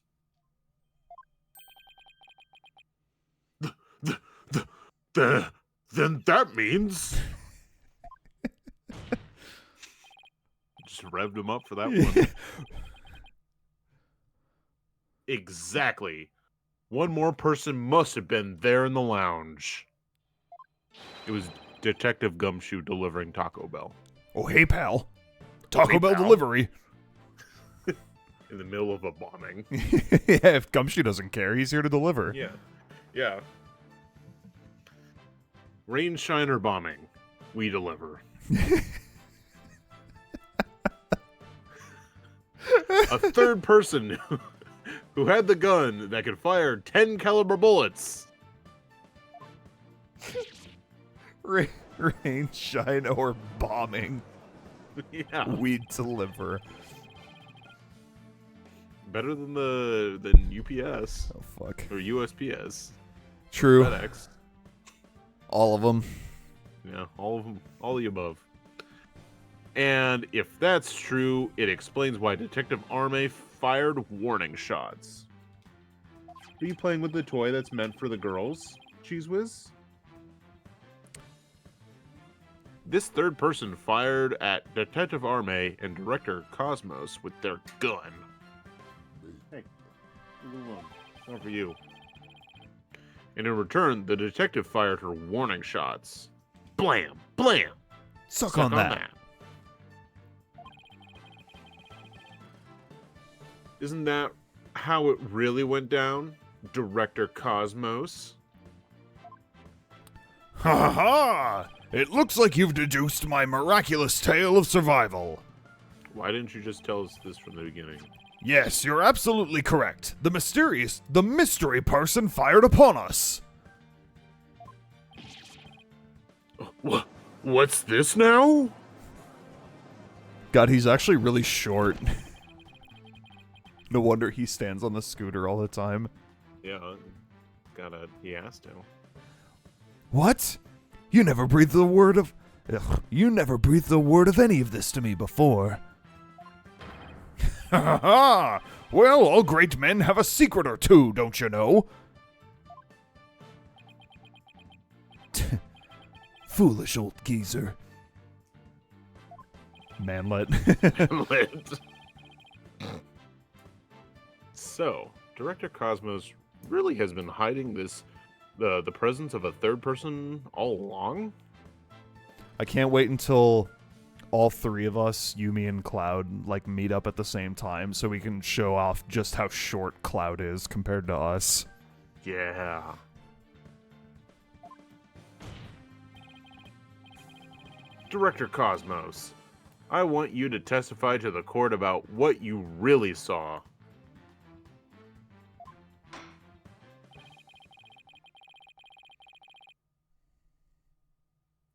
Then that means just revved him up for that one. Exactly. One more person must have been there in the lounge. It was Detective Gumshoe delivering Taco Bell. Oh, hey, pal. Taco Hey, Bell pal. delivery. In the middle of a bombing. Yeah, if Gumshoe doesn't care, he's here to deliver. Yeah. Rain, shine, or bombing, we deliver. A third person who had the gun that could fire 10 caliber bullets. Rain, shine, or bombing. Yeah. We deliver. Better than UPS Oh, fuck. or USPS. True. FedEx. All of them. Yeah, all of them, all the above. And if that's true, it explains why Detective Arme fired warning shots. Are you playing with the toy that's meant for the girls, Cheese Whiz? This third person fired at Detective Arme and Director Cosmos with their gun. Hey, leave it alone. It's not for you. And in return, the detective fired her warning shots. Blam! Blam! Suck on that. Isn't that how it really went down, Director Cosmos? Ha ha ha! It looks like you've deduced my miraculous tale of survival. Why didn't you just tell us this from the beginning? Yes, you're absolutely correct. The mystery person fired upon us. What's this now? God, he's actually really short. No wonder he stands on the scooter all the time. Yeah, he has to. What? You never breathed the word of... Ugh, you never breathed the word of any of this to me before. Ha ha ha! Well, all great men have a secret or two, don't you know? Foolish old geezer. Manlet. So, Director Cosmos really has been hiding the presence of a third person all along? I can't wait until all three of us, Yumi and Cloud, like meet up at the same time so we can show off just how short Cloud is compared to us. Yeah. Director Cosmos, I want you to testify to the court about what you really saw.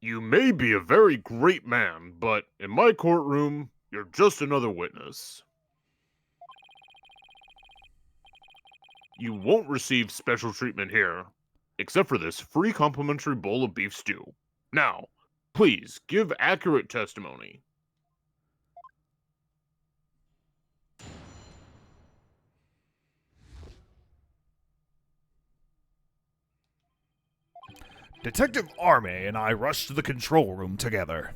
You may be a very great man, but in my courtroom, you're just another witness. You won't receive special treatment here, except for this free complimentary bowl of beef stew. Now, please give accurate testimony. Detective Arme and I rushed to the control room together.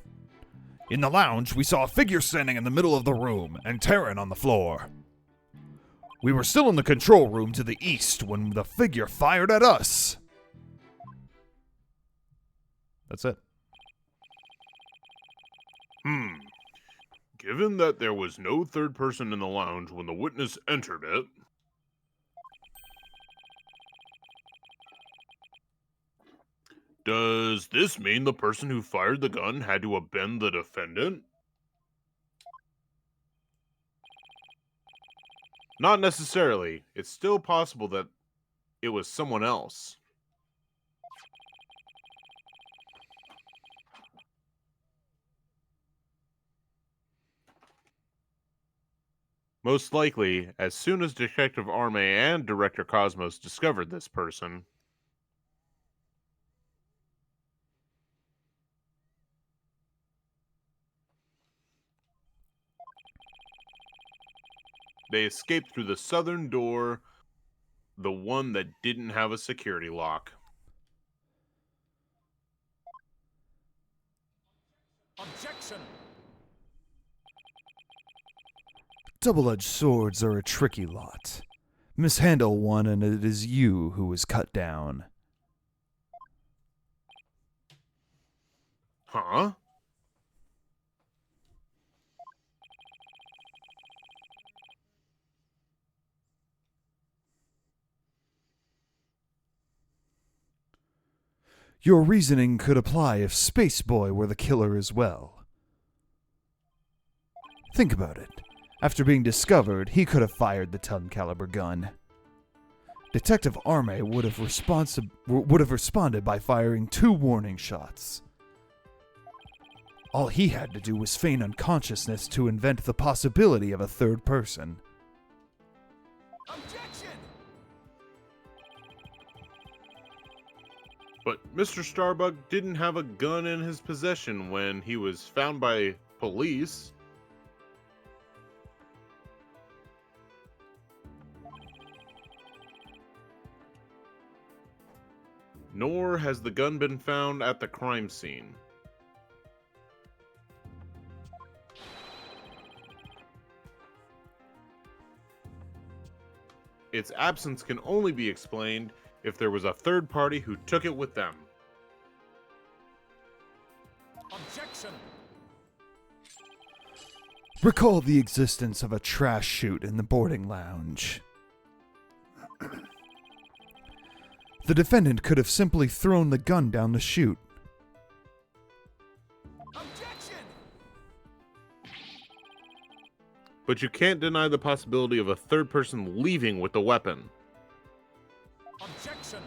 In the lounge, we saw a figure standing in the middle of the room and Terran on the floor. We were still in the control room to the east when the figure fired at us. That's it. Given that there was no third person in the lounge when the witness entered it, Does this mean the person who fired the gun had to have been the defendant? Not necessarily. It's still possible that it was someone else. Most likely, as soon as Detective Arme and Director Cosmos discovered this person, they escaped through the southern door, the one that didn't have a security lock. Objection! Double-edged swords are a tricky lot. Mishandle one and it is you who is cut down. Huh? Your reasoning could apply if Spaceboy were the killer as well. Think about it. After being discovered, he could have fired the 10-caliber gun. Detective Arme would have responded by firing 2 warning shots. All he had to do was feign unconsciousness to invent the possibility of a third person. Objection! But Mr. Starbuck didn't have a gun in his possession when he was found by police. Nor has the gun been found at the crime scene. Its absence can only be explained if there was a third party who took it with them. Objection! Recall the existence of a trash chute in the boarding lounge. The defendant could have simply thrown the gun down the chute. Objection! But you can't deny the possibility of a third person leaving with the weapon. Objection!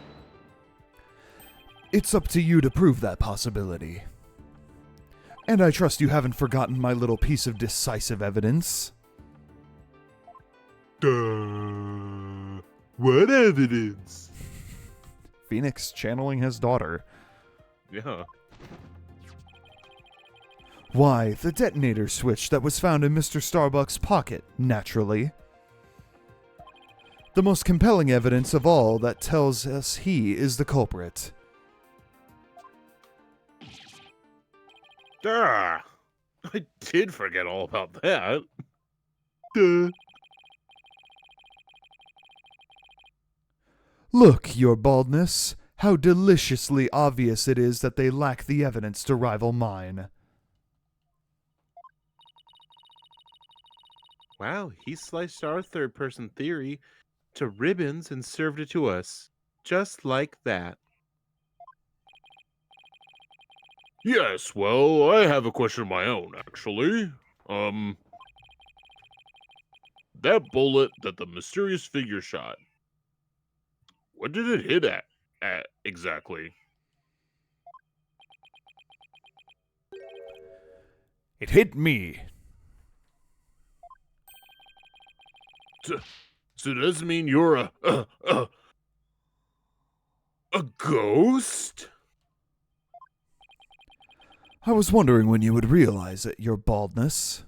It's up to you to prove that possibility. And I trust you haven't forgotten my little piece of decisive evidence. Duh. What evidence? Phoenix channeling his daughter. Yeah. Why, the detonator switch that was found in Mr. Starbuck's pocket, naturally. The most compelling evidence of all that tells us he is the culprit. Duh. I did forget all about that. Duh. Look, your baldness, how deliciously obvious it is that they lack the evidence to rival mine. Wow, he sliced our third person theory to ribbons and served it to us. Just like that. Yes, well, I have a question of my own, actually. That bullet that the mysterious figure shot, what did it hit at exactly? It hit me. So does it mean you're a ghost? I was wondering when you would realize it, your baldness.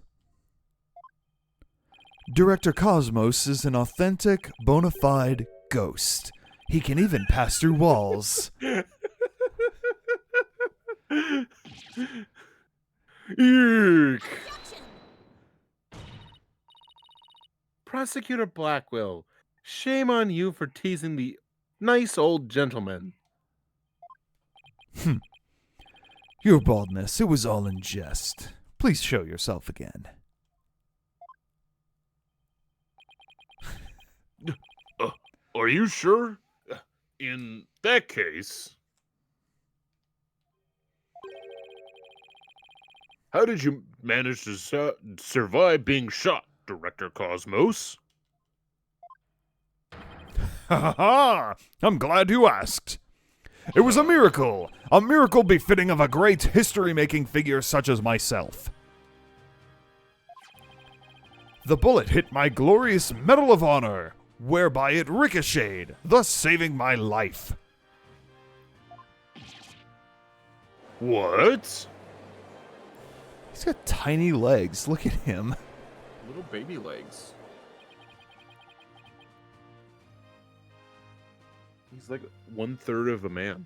Director Cosmos is an authentic, bona fide ghost. He can even pass through walls. Eek. Prosecutor Blackwell, shame on you for teasing the nice old gentleman. Your baldness, it was all in jest. Please show yourself again. Are you sure? In that case... How did you manage to survive being shot, Director Cosmos? Ha ha ha! I'm glad you asked. It was a miracle befitting of a great history-making figure such as myself. The bullet hit my glorious Medal of Honor, whereby it ricocheted, thus saving my life. What? He's got tiny legs. Look at him. Little baby legs. He's like 1/3 of a man.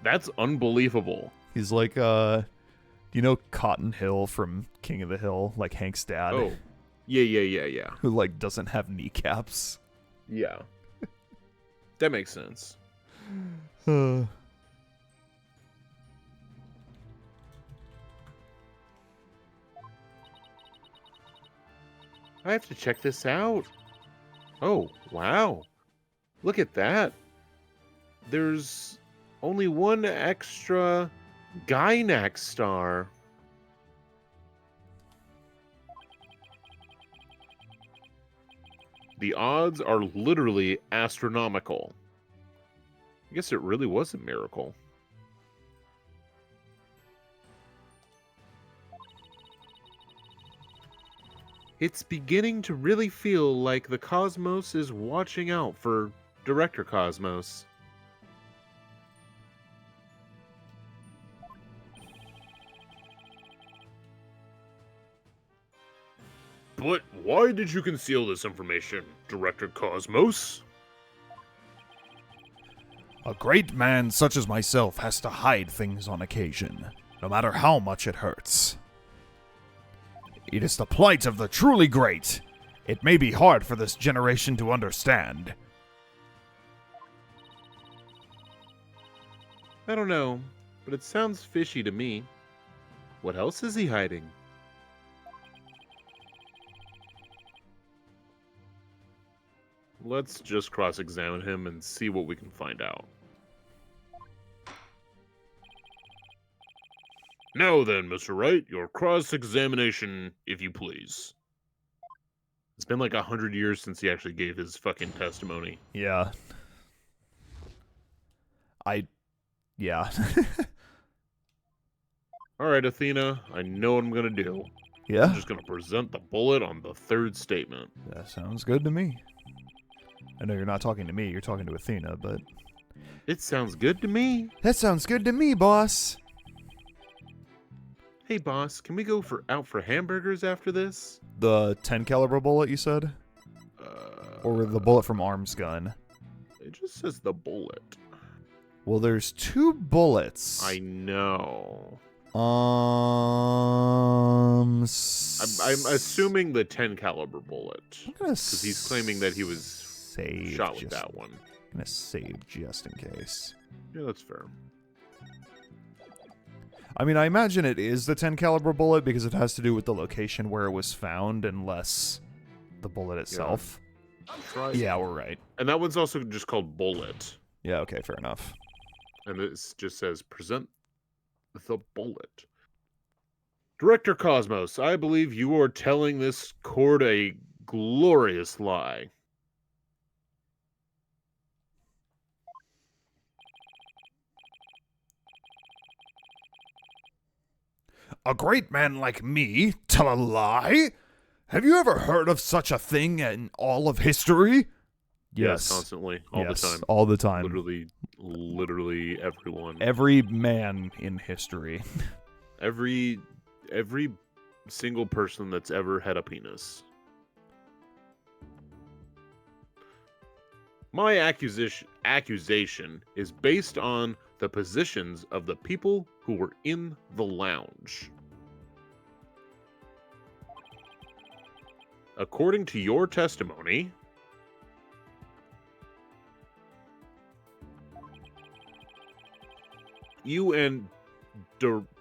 That's unbelievable. He's like, you know Cotton Hill from King of the Hill, like Hank's dad, Oh, yeah. who like doesn't have kneecaps. Yeah. That makes sense. I have to check this out. Oh, wow. Look at that. There's only one extra Gynax star. The odds are literally astronomical. I guess it really was a miracle. It's beginning to really feel like the cosmos is watching out for Director Cosmos. But why did you conceal this information, Director Cosmos? A great man such as myself has to hide things on occasion, no matter how much it hurts. It is the plight of the truly great. It may be hard for this generation to understand. I don't know, but it sounds fishy to me. What else is he hiding? Let's just cross-examine him and see what we can find out. Now then, Mr. Wright, your cross-examination, if you please. It's been like 100 years since he actually gave his fucking testimony. Yeah. Yeah. Alright, Athena, I know what I'm gonna do. I'm Yeah? just gonna present the bullet on the third statement. That sounds good to me. I know you're not talking to me, you're talking to Athena, but... It sounds good to me. That sounds good to me, boss. Hey, boss, can we go out for hamburgers after this? The 10 caliber bullet, you said? Or the bullet from Arm's gun? It just says the bullet. Well, there's 2 bullets. I know. I'm I'm assuming the 10 caliber bullet. Because he's claiming that he was save shot with just, that one. I'm gonna save just in case. Yeah, that's fair. I mean, I imagine it is the 10 caliber bullet because it has to do with the location where it was found and less the bullet itself. Yeah, we're right. And that one's also just called bullet. Yeah, okay, fair enough. And this just says present the bullet. Director Cosmos, I believe you are telling this court a glorious lie. A great man like me tell a lie? Have you ever heard of such a thing in all of history? Yes. Constantly. All the time. All the time. Literally everyone. Every man in history. Every single person that's ever had a penis. My accusation is based on the positions of the people who were in the lounge. According to your testimony, you and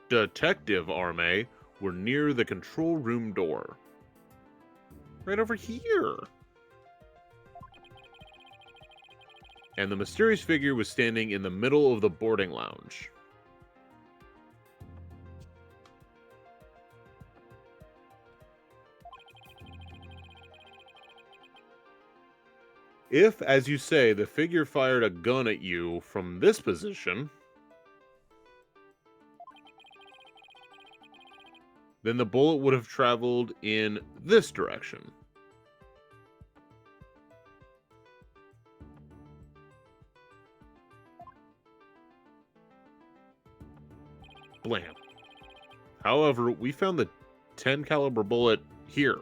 Detective Arme were near the control room door. Right over here. And the mysterious figure was standing in the middle of the boarding lounge. If, as you say, the figure fired a gun at you from this position, then the bullet would have traveled in this direction. Blam. However, we found the 10 caliber bullet here.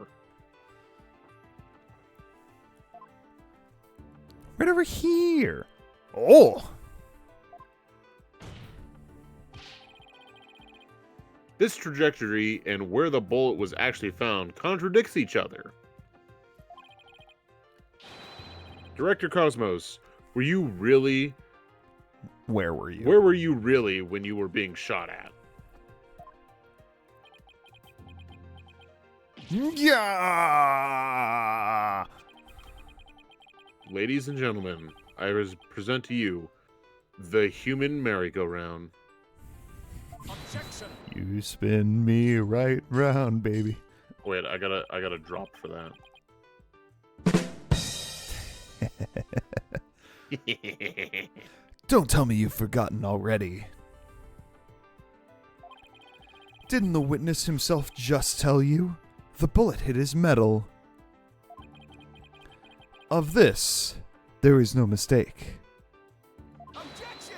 Right over here. Oh! This trajectory and where the bullet was actually found contradicts each other. Director Cosmos, were you really... Where were you? Where were you really when you were being shot at? Yeah! Ladies and gentlemen, I present to you the human merry-go-round. Objection. You spin me right round, baby. Wait, I gotta drop for that. Don't tell me you've forgotten already. Didn't the witness himself just tell you? The bullet hit his metal. Of this, there is no mistake. Objection.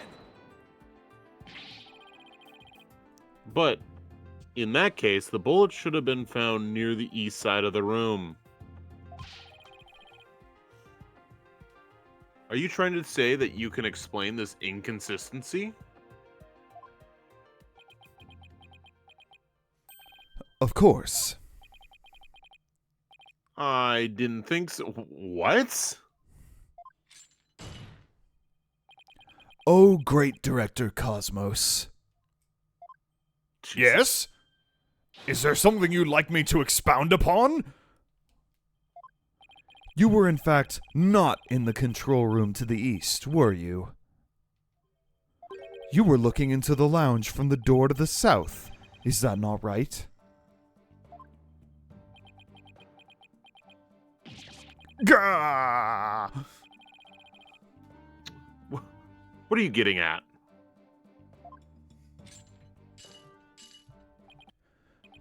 But, in that case, the bullet should have been found near the east side of the room. Are you trying to say that you can explain this inconsistency? Of course. I didn't think so. What? Oh, great director Cosmos. Jesus. Yes? Is there something you'd like me to expound upon? You were in fact not in the control room to the east, were you? You were looking into the lounge from the door to the south. Is that not right? Gah! What are you getting at?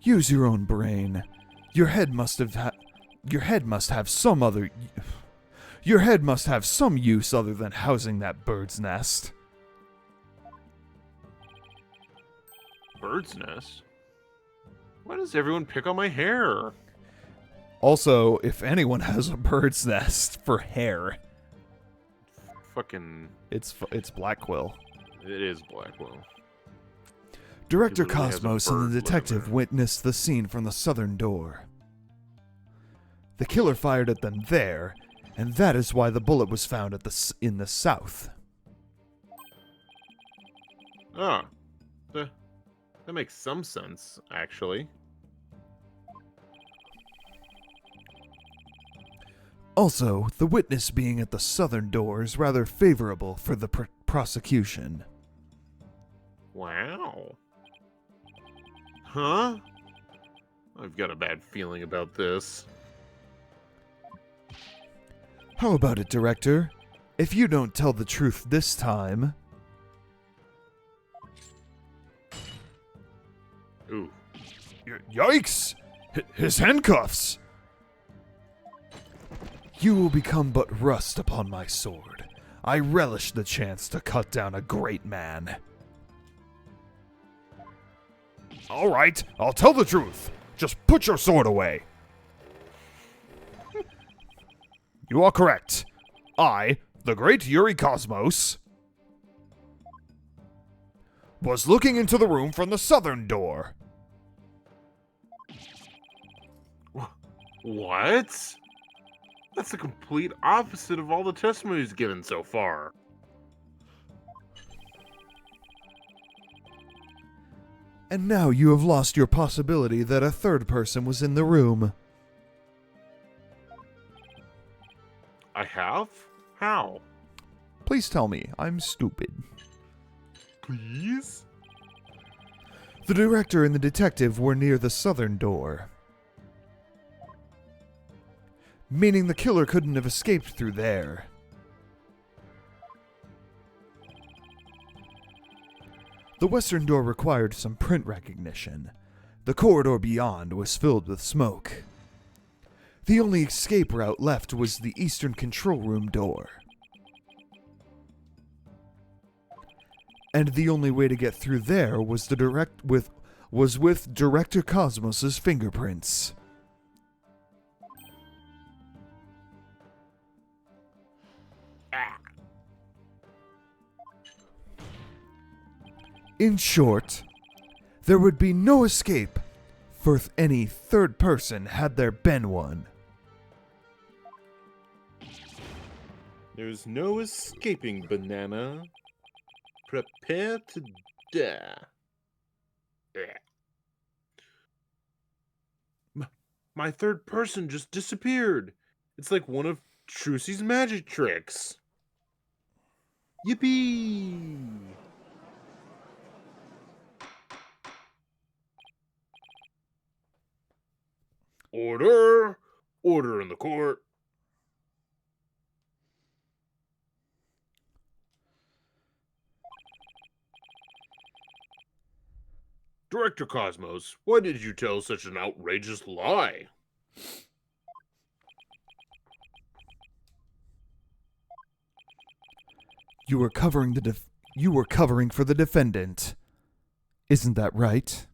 Use your own brain. Your head must have some use other than housing that bird's nest. Bird's nest? Why does everyone pick on my hair? Also, if anyone has a bird's nest for hair, Fucking... it's Black Quill. It is Blackwell. Director He literally has a Cosmos bird and the living detective there. witnessed the scene from the southern door. The killer fired at them there, and that is why the bullet was found in the south. Ah. That makes some sense, actually. Also, the witness being at the southern door is rather favorable for the prosecution. Wow. Huh? I've got a bad feeling about this. How about it, Director? If you don't tell the truth this time... Ooh. Yikes! His handcuffs! You will become but rust upon my sword. I relish the chance to cut down a great man. All right, I'll tell the truth. Just put your sword away. You are correct. I, the great Yuri Cosmos, was looking into the room from the southern door. What? That's the complete opposite of all the testimonies given so far. And now you have lost your possibility that a third person was in the room. I have? How? Please tell me, I'm stupid. Please? The director and the detective were near the southern door. meaning the killer couldn't have escaped through there. The western door required some print recognition. The corridor beyond was filled with smoke. The only escape route left was the eastern control room door. And the only way to get through there was with Director Cosmos's fingerprints. In short, there would be no escape for any third person had there been one. There's no escaping, Banana. Prepare to die. My third person just disappeared. It's like one of Trucy's magic tricks. Yippee! Order! Order in the court. Director Cosmos, why did you tell such an outrageous lie? You were covering for the defendant. Isn't that right?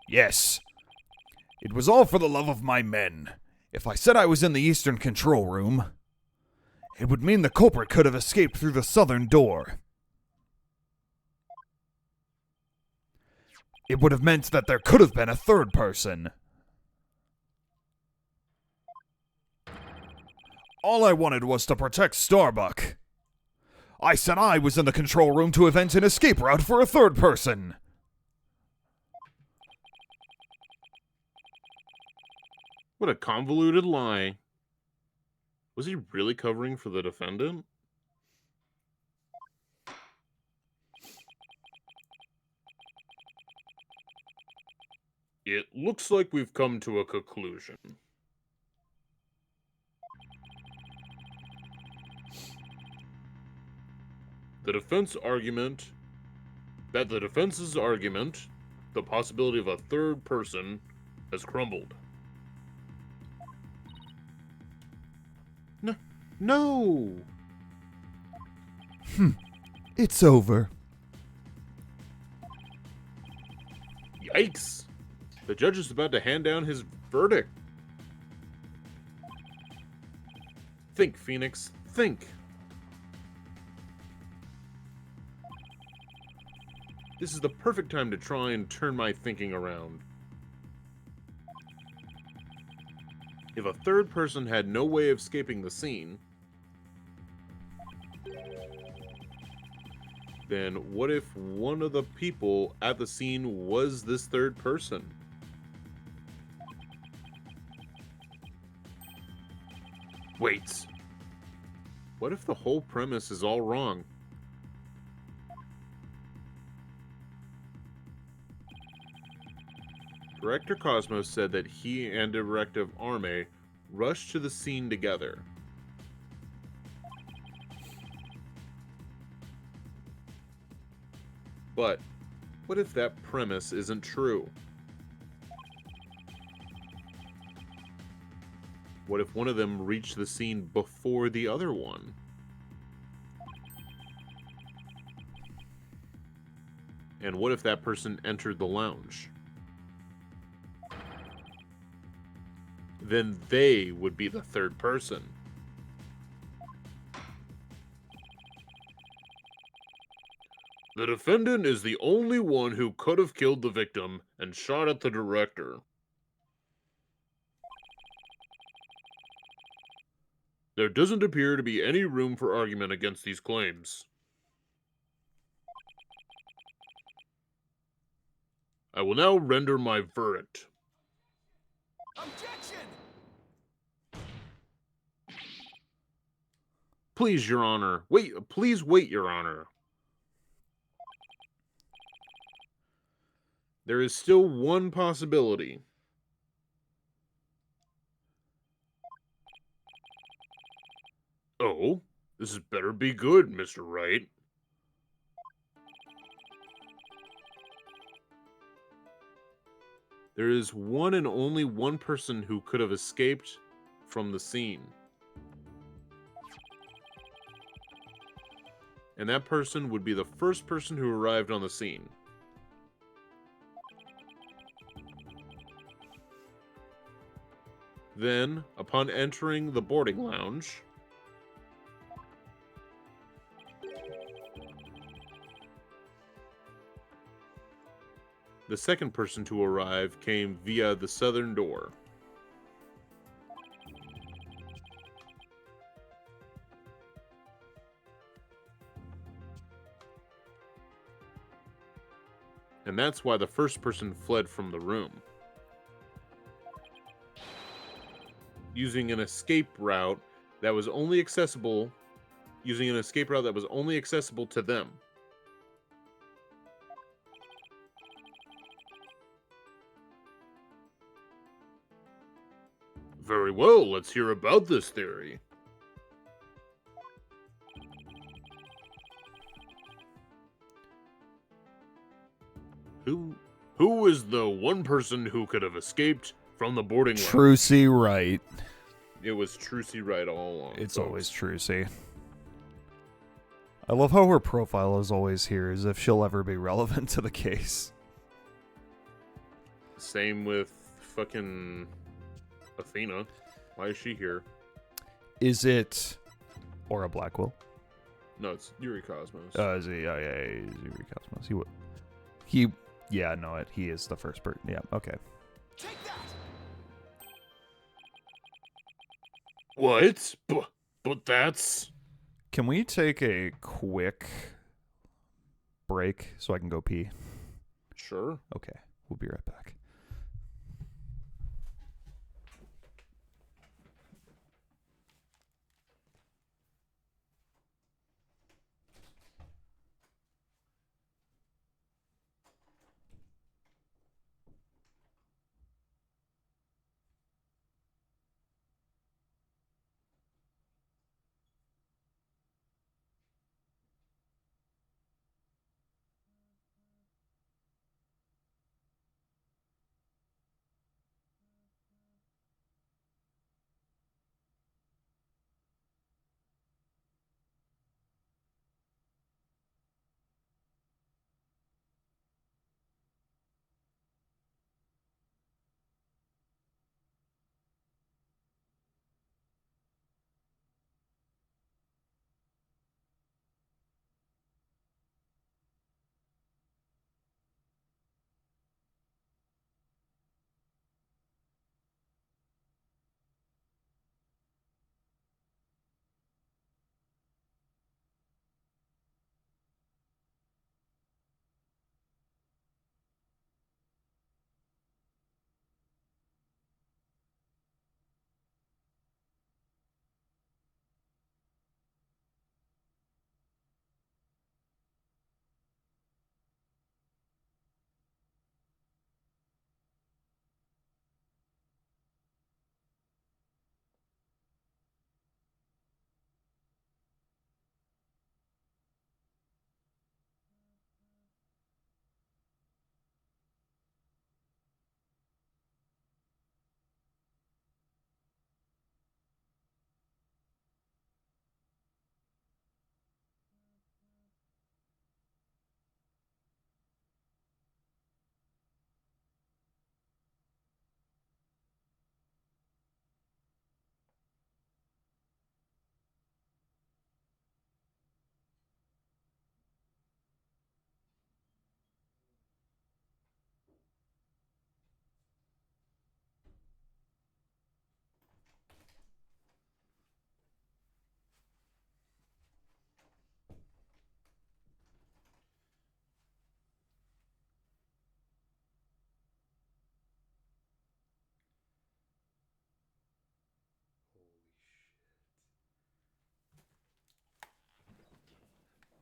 Yes. It was all for the love of my men. If I said I was in the eastern control room, it would mean the culprit could have escaped through the southern door. It would have meant that there could have been a third person. All I wanted was to protect Starbuck. I said I was in the control room to invent an escape route for a third person. What a convoluted lie. Was he really covering for the defendant? It looks like we've come to a conclusion. The defense's argument, the possibility of a third person, has crumbled. No! It's over. Yikes! The judge is about to hand down his verdict. Think, Phoenix. Think. This is the perfect time to try and turn my thinking around. If a third person had no way of escaping the scene, then what if one of the people at the scene was this third person? Wait. What if the whole premise is all wrong? Director Cosmos said that he and Directive Arme rushed to the scene together. But what if that premise isn't true? What if one of them reached the scene before the other one? And what if that person entered the lounge? Then they would be the third person. The defendant is the only one who could have killed the victim and shot at the director. There doesn't appear to be any room for argument against these claims. I will now render my verdict. Objection! Please, Your Honor. Please wait, Your Honor. There is still one possibility. Oh, this better be good, Mr. Wright. There is one and only one person who could have escaped from the scene. And that person would be the first person who arrived on the scene. Then, upon entering the boarding lounge, the second person to arrive came via the southern door. And that's why the first person fled from the room, using an escape route that was only accessible to them. Very well, let's hear about this theory. Who is the one person who could have escaped from the boarding lounge? Trucy Wright. It was Trucy Wright all along. It's folks. always Trucy. I love how her profile is always here, as if she'll ever be relevant to the case. Same with fucking Athena. Why is she here? Is it Aura Blackwell? No, it's Yuri Cosmos. Is he? Oh, yeah, he's Yuri Cosmos. Yeah, no, he is the first person. Yeah, okay. Take that! What? But that's... Can we take a quick break so I can go pee? Sure. Okay, we'll be right back.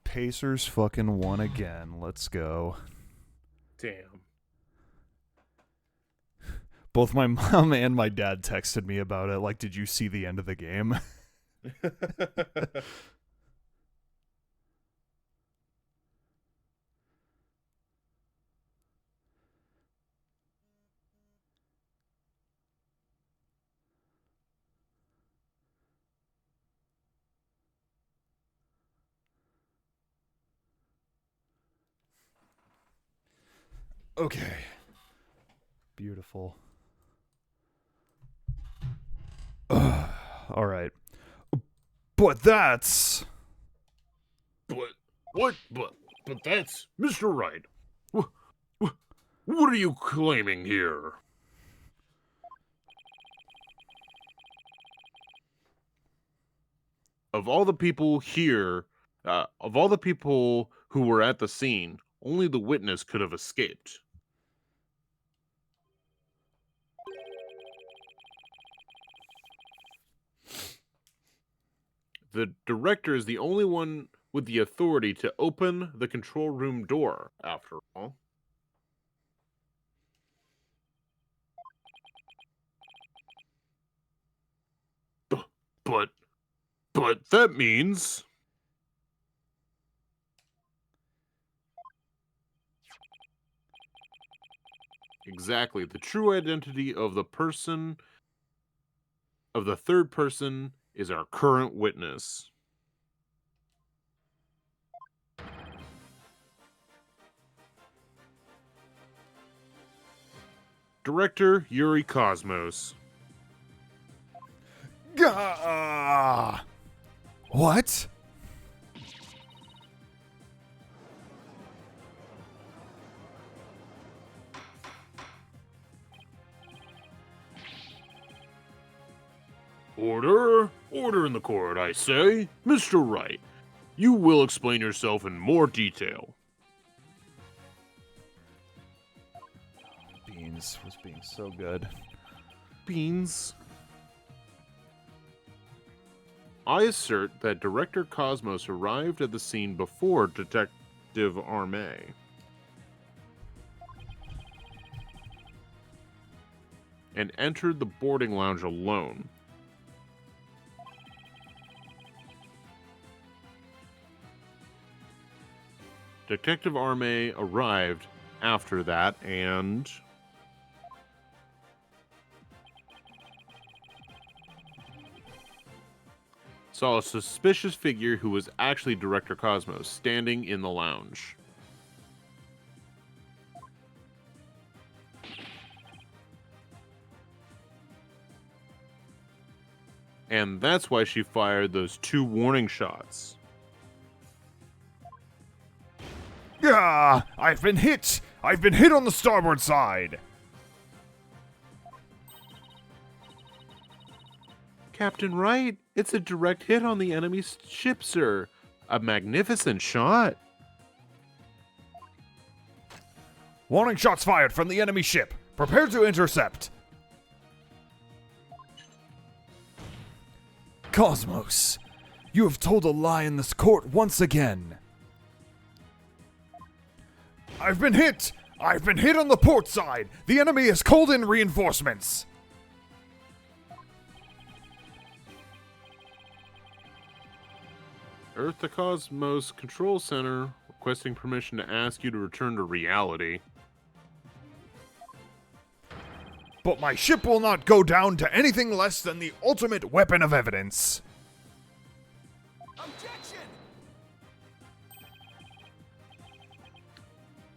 Pacers fucking won again. Let's go. Damn. Both my mom and my dad texted me about it. Like, did you see the end of the game? Okay. Beautiful. All right. But that's... But what? But that's Mr. Wright. What are you claiming here? Of all the people here, of all the people who were at the scene, only the witness could have escaped. The director is the only one with the authority to open the control room door, after all. But that means... Exactly. The true identity of the person, of the third person, is our current witness. Director Yuri Cosmos. What? Order! Order in the court, I say. Mr. Wright, you will explain yourself in more detail. Beans was being so good. Beans. I assert that Director Cosmos arrived at the scene before Detective Arme. And entered the boarding lounge alone. Detective Arme arrived after that and... saw a suspicious figure who was actually Director Cosmos standing in the lounge. And that's why she fired those 2 warning shots. Yeah, I've been hit! I've been hit on the starboard side! Captain Wright, it's a direct hit on the enemy's ship, sir. A magnificent shot. Warning shots fired from the enemy ship. Prepare to intercept. Cosmos, you have told a lie in this court once again. I've been hit! I've been hit on the port side! The enemy has called in reinforcements! Earth to Cosmos Control Center, requesting permission to ask you to return to reality. But my ship will not go down to anything less than the ultimate weapon of evidence. Objection!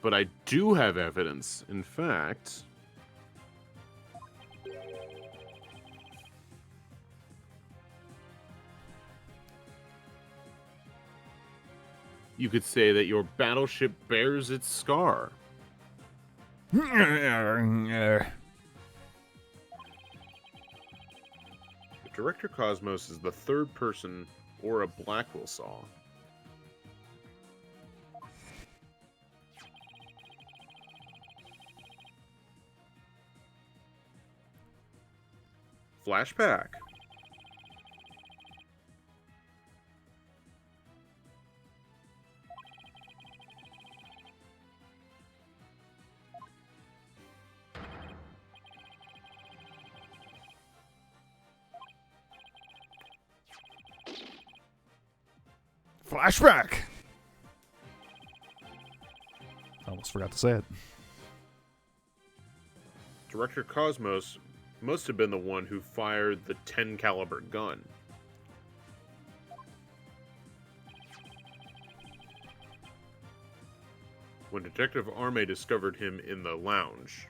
But I do have evidence. In fact... you could say that your battleship bears its scar. Director Cosmos is the third person or a Blackwell saw. Flashback. Flashback! I almost forgot to say it. Director Cosmos must have been the one who fired the 10 caliber gun. When Detective Arme discovered him in the lounge,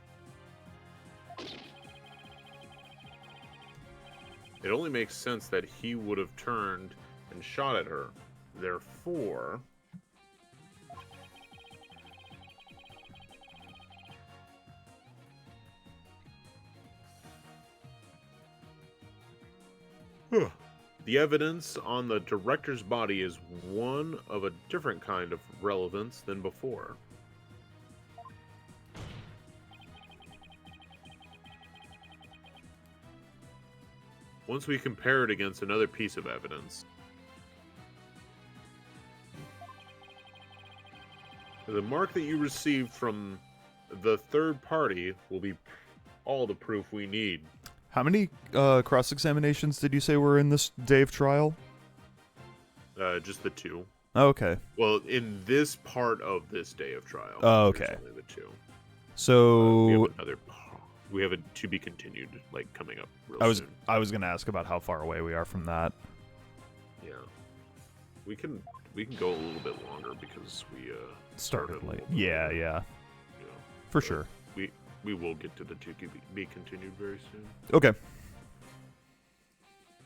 it only makes sense that he would have turned and shot at her. Therefore, the evidence on the director's body is one of a different kind of relevance than before. Once we compare it against another piece of evidence, the mark that you received from the third party will be all the proof we need. How many cross-examinations did you say were in this day of trial? Just the 2. Oh, okay. Well, in this part of this day of trial. Oh, okay. There's only the 2. So we have a to be continued, like, coming up real soon. I was gonna ask about how far away we are from that. Yeah. We can go a little bit longer because we Started a late. little bit Yeah, later, yeah. you know. For But sure. We will get to the to be continued very soon. Okay.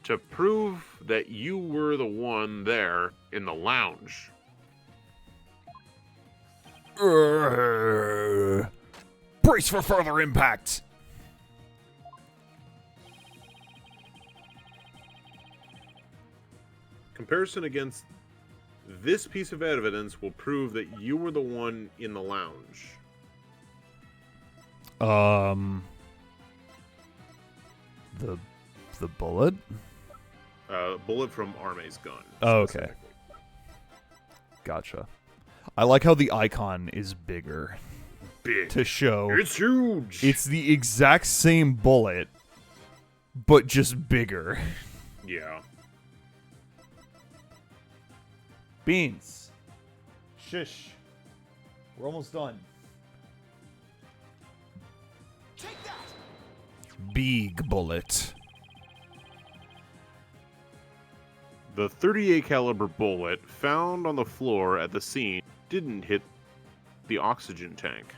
To prove that you were the one there in the lounge. Brace for further impact. Comparison against this piece of evidence will prove that you were the one in the lounge. The bullet? Bullet from Arme's gun. Oh, okay. specifically. Gotcha. I like how the icon is bigger Big. to show It's huge. it's the exact same bullet, but just bigger. Yeah. Beans. Shush. We're almost done. Take that! Big bullet. The 38 caliber bullet found on the floor at the scene didn't hit the oxygen tank.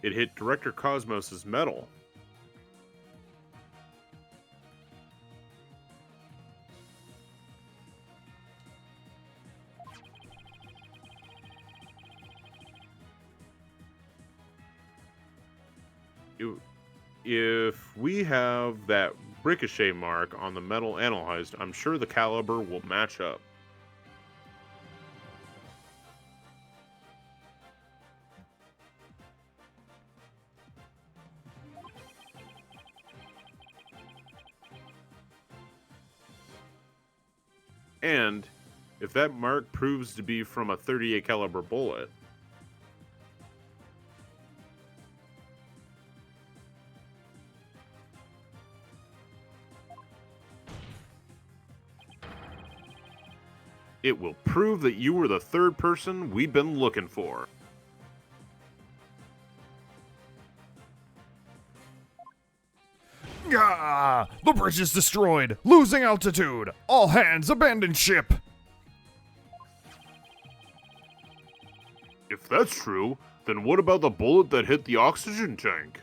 It hit Director Cosmos's metal. If we have that ricochet mark on the metal analyzed, I'm sure the caliber will match up. And if that mark proves to be from a 38 caliber bullet, it will prove that you were the third person we've been looking for. Ah, the bridge is destroyed. Losing altitude. All hands abandon ship. If that's true, then what about the bullet that hit the oxygen tank?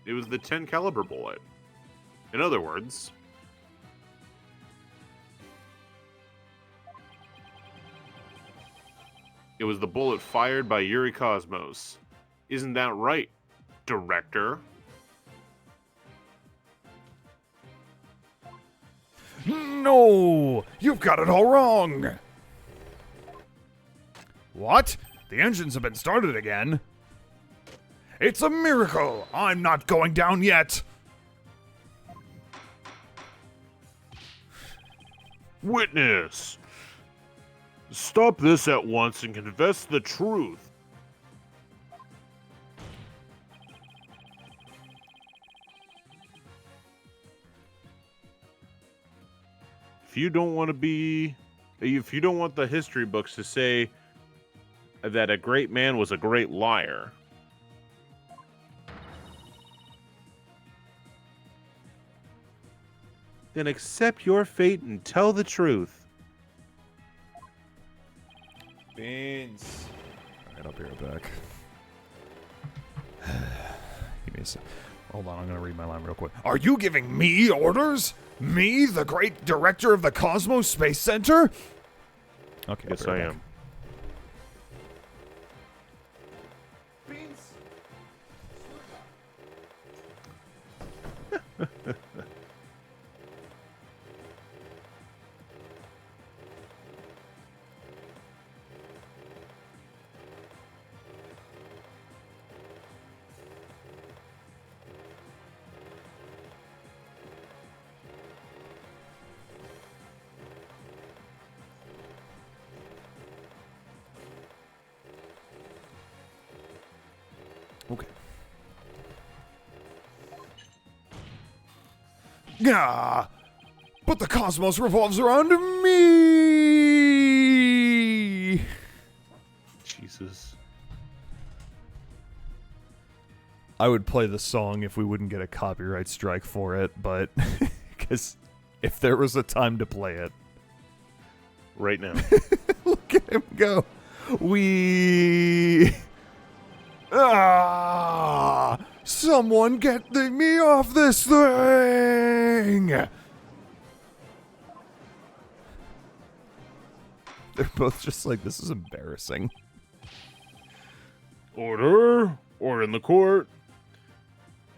It was the 10 caliber bullet. In other words, it was the bullet fired by Yuri Cosmos. Isn't that right, Director? No, you've got it all wrong. What? The engines have been started again? It's a miracle. I'm not going down yet. Witness! Stop this at once and confess the truth. If you don't want the history books to say that a great man was a great liar, then accept your fate and tell the truth. Beans. Alright, I'll be right back. Give me a sec. Hold on, I'm gonna read my line real quick. Are you giving me orders? Me, the great director of the Cosmos Space Center? Okay, Yes, I'll be I right back. am. Beans. Okay. Yeah, but the cosmos revolves around me. Jesus. I would play the song if we wouldn't get a copyright strike for it, but because if there was a time to play it, Right now. look at him go. Someone get me off this thing. They're both just like, this is embarrassing. Order in the court.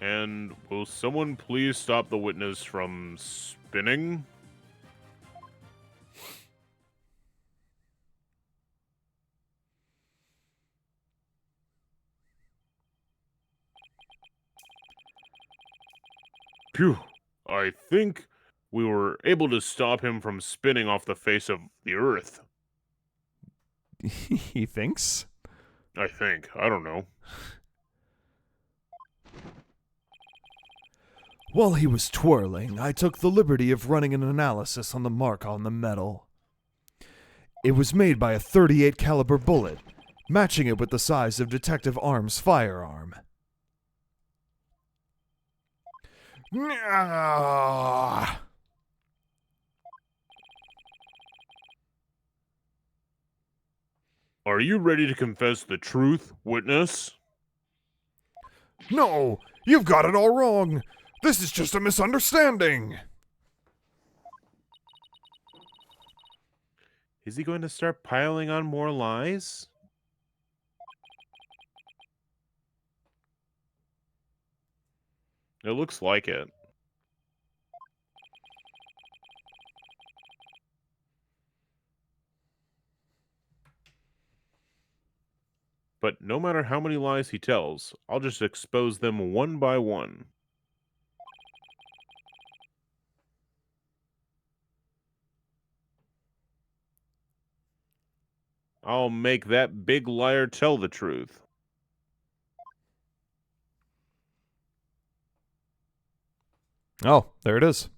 And will someone please stop the witness from spinning? Phew. I think we were able to stop him from spinning off the face of the earth. He thinks? I think. I don't know. While he was twirling, I took the liberty of running an analysis on the mark on the metal. It was made by a .38 caliber bullet, matching it with the size of Detective Arm's firearm. Ah! Are you ready to confess the truth, witness? No, you've got it all wrong. This is just a misunderstanding. Is he going to start piling on more lies? It looks like it. But no matter how many lies he tells, I'll just expose them one by one. I'll make that big liar tell the truth. Oh, there it is.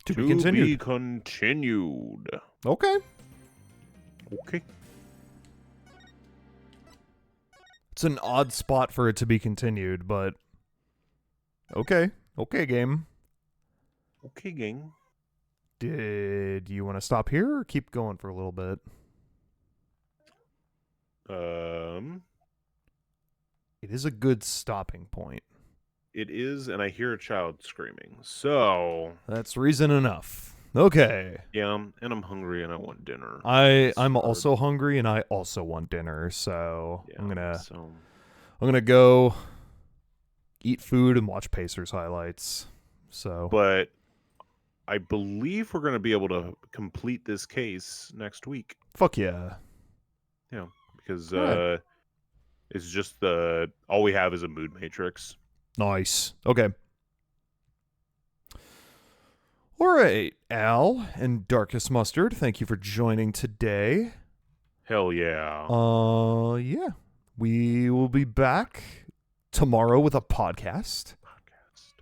To be continued. Be continued. Okay. Okay. It's an odd spot for it to be continued, but okay. Okay, game. Okay, gang. Did you want to stop here or keep going for a little bit? It is a good stopping point. It is, and I hear a child screaming. So, That's reason enough. Okay. yeah, and I'm hungry and I want dinner. I'm Hard. also hungry and I also want dinner, so Yeah, I'm so gonna go eat food and watch Pacers highlights. So but I believe we're going to be able to complete this case next week. fuck yeah. Yeah, because Alright. it's just all we have is a mood matrix. Nice. Okay. All right, Al and Darkest Mustard, thank you for joining today. Hell yeah. Yeah. We will be back tomorrow with a podcast.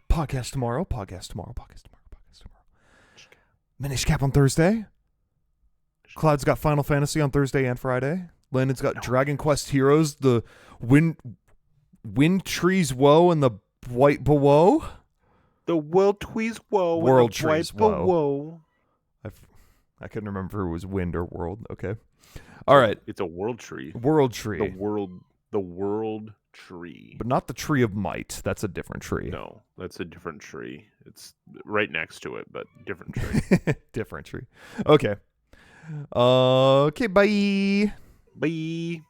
Podcast tomorrow. Minish Cap on Thursday. Cloud's got Final Fantasy on Thursday and Friday. Landon's got Dragon Quest Heroes, the Wind Trees Woe and the White Bewoe. The World Trees Woe. World Trees Woe. I couldn't remember if it was Wind or World. Okay. All right. It's a world tree. World Tree. The world tree. But not the Tree of Might. That's a different tree. No, that's a different tree. It's right next to it, but different tree. Different tree. Okay. Okay, bye. Bye.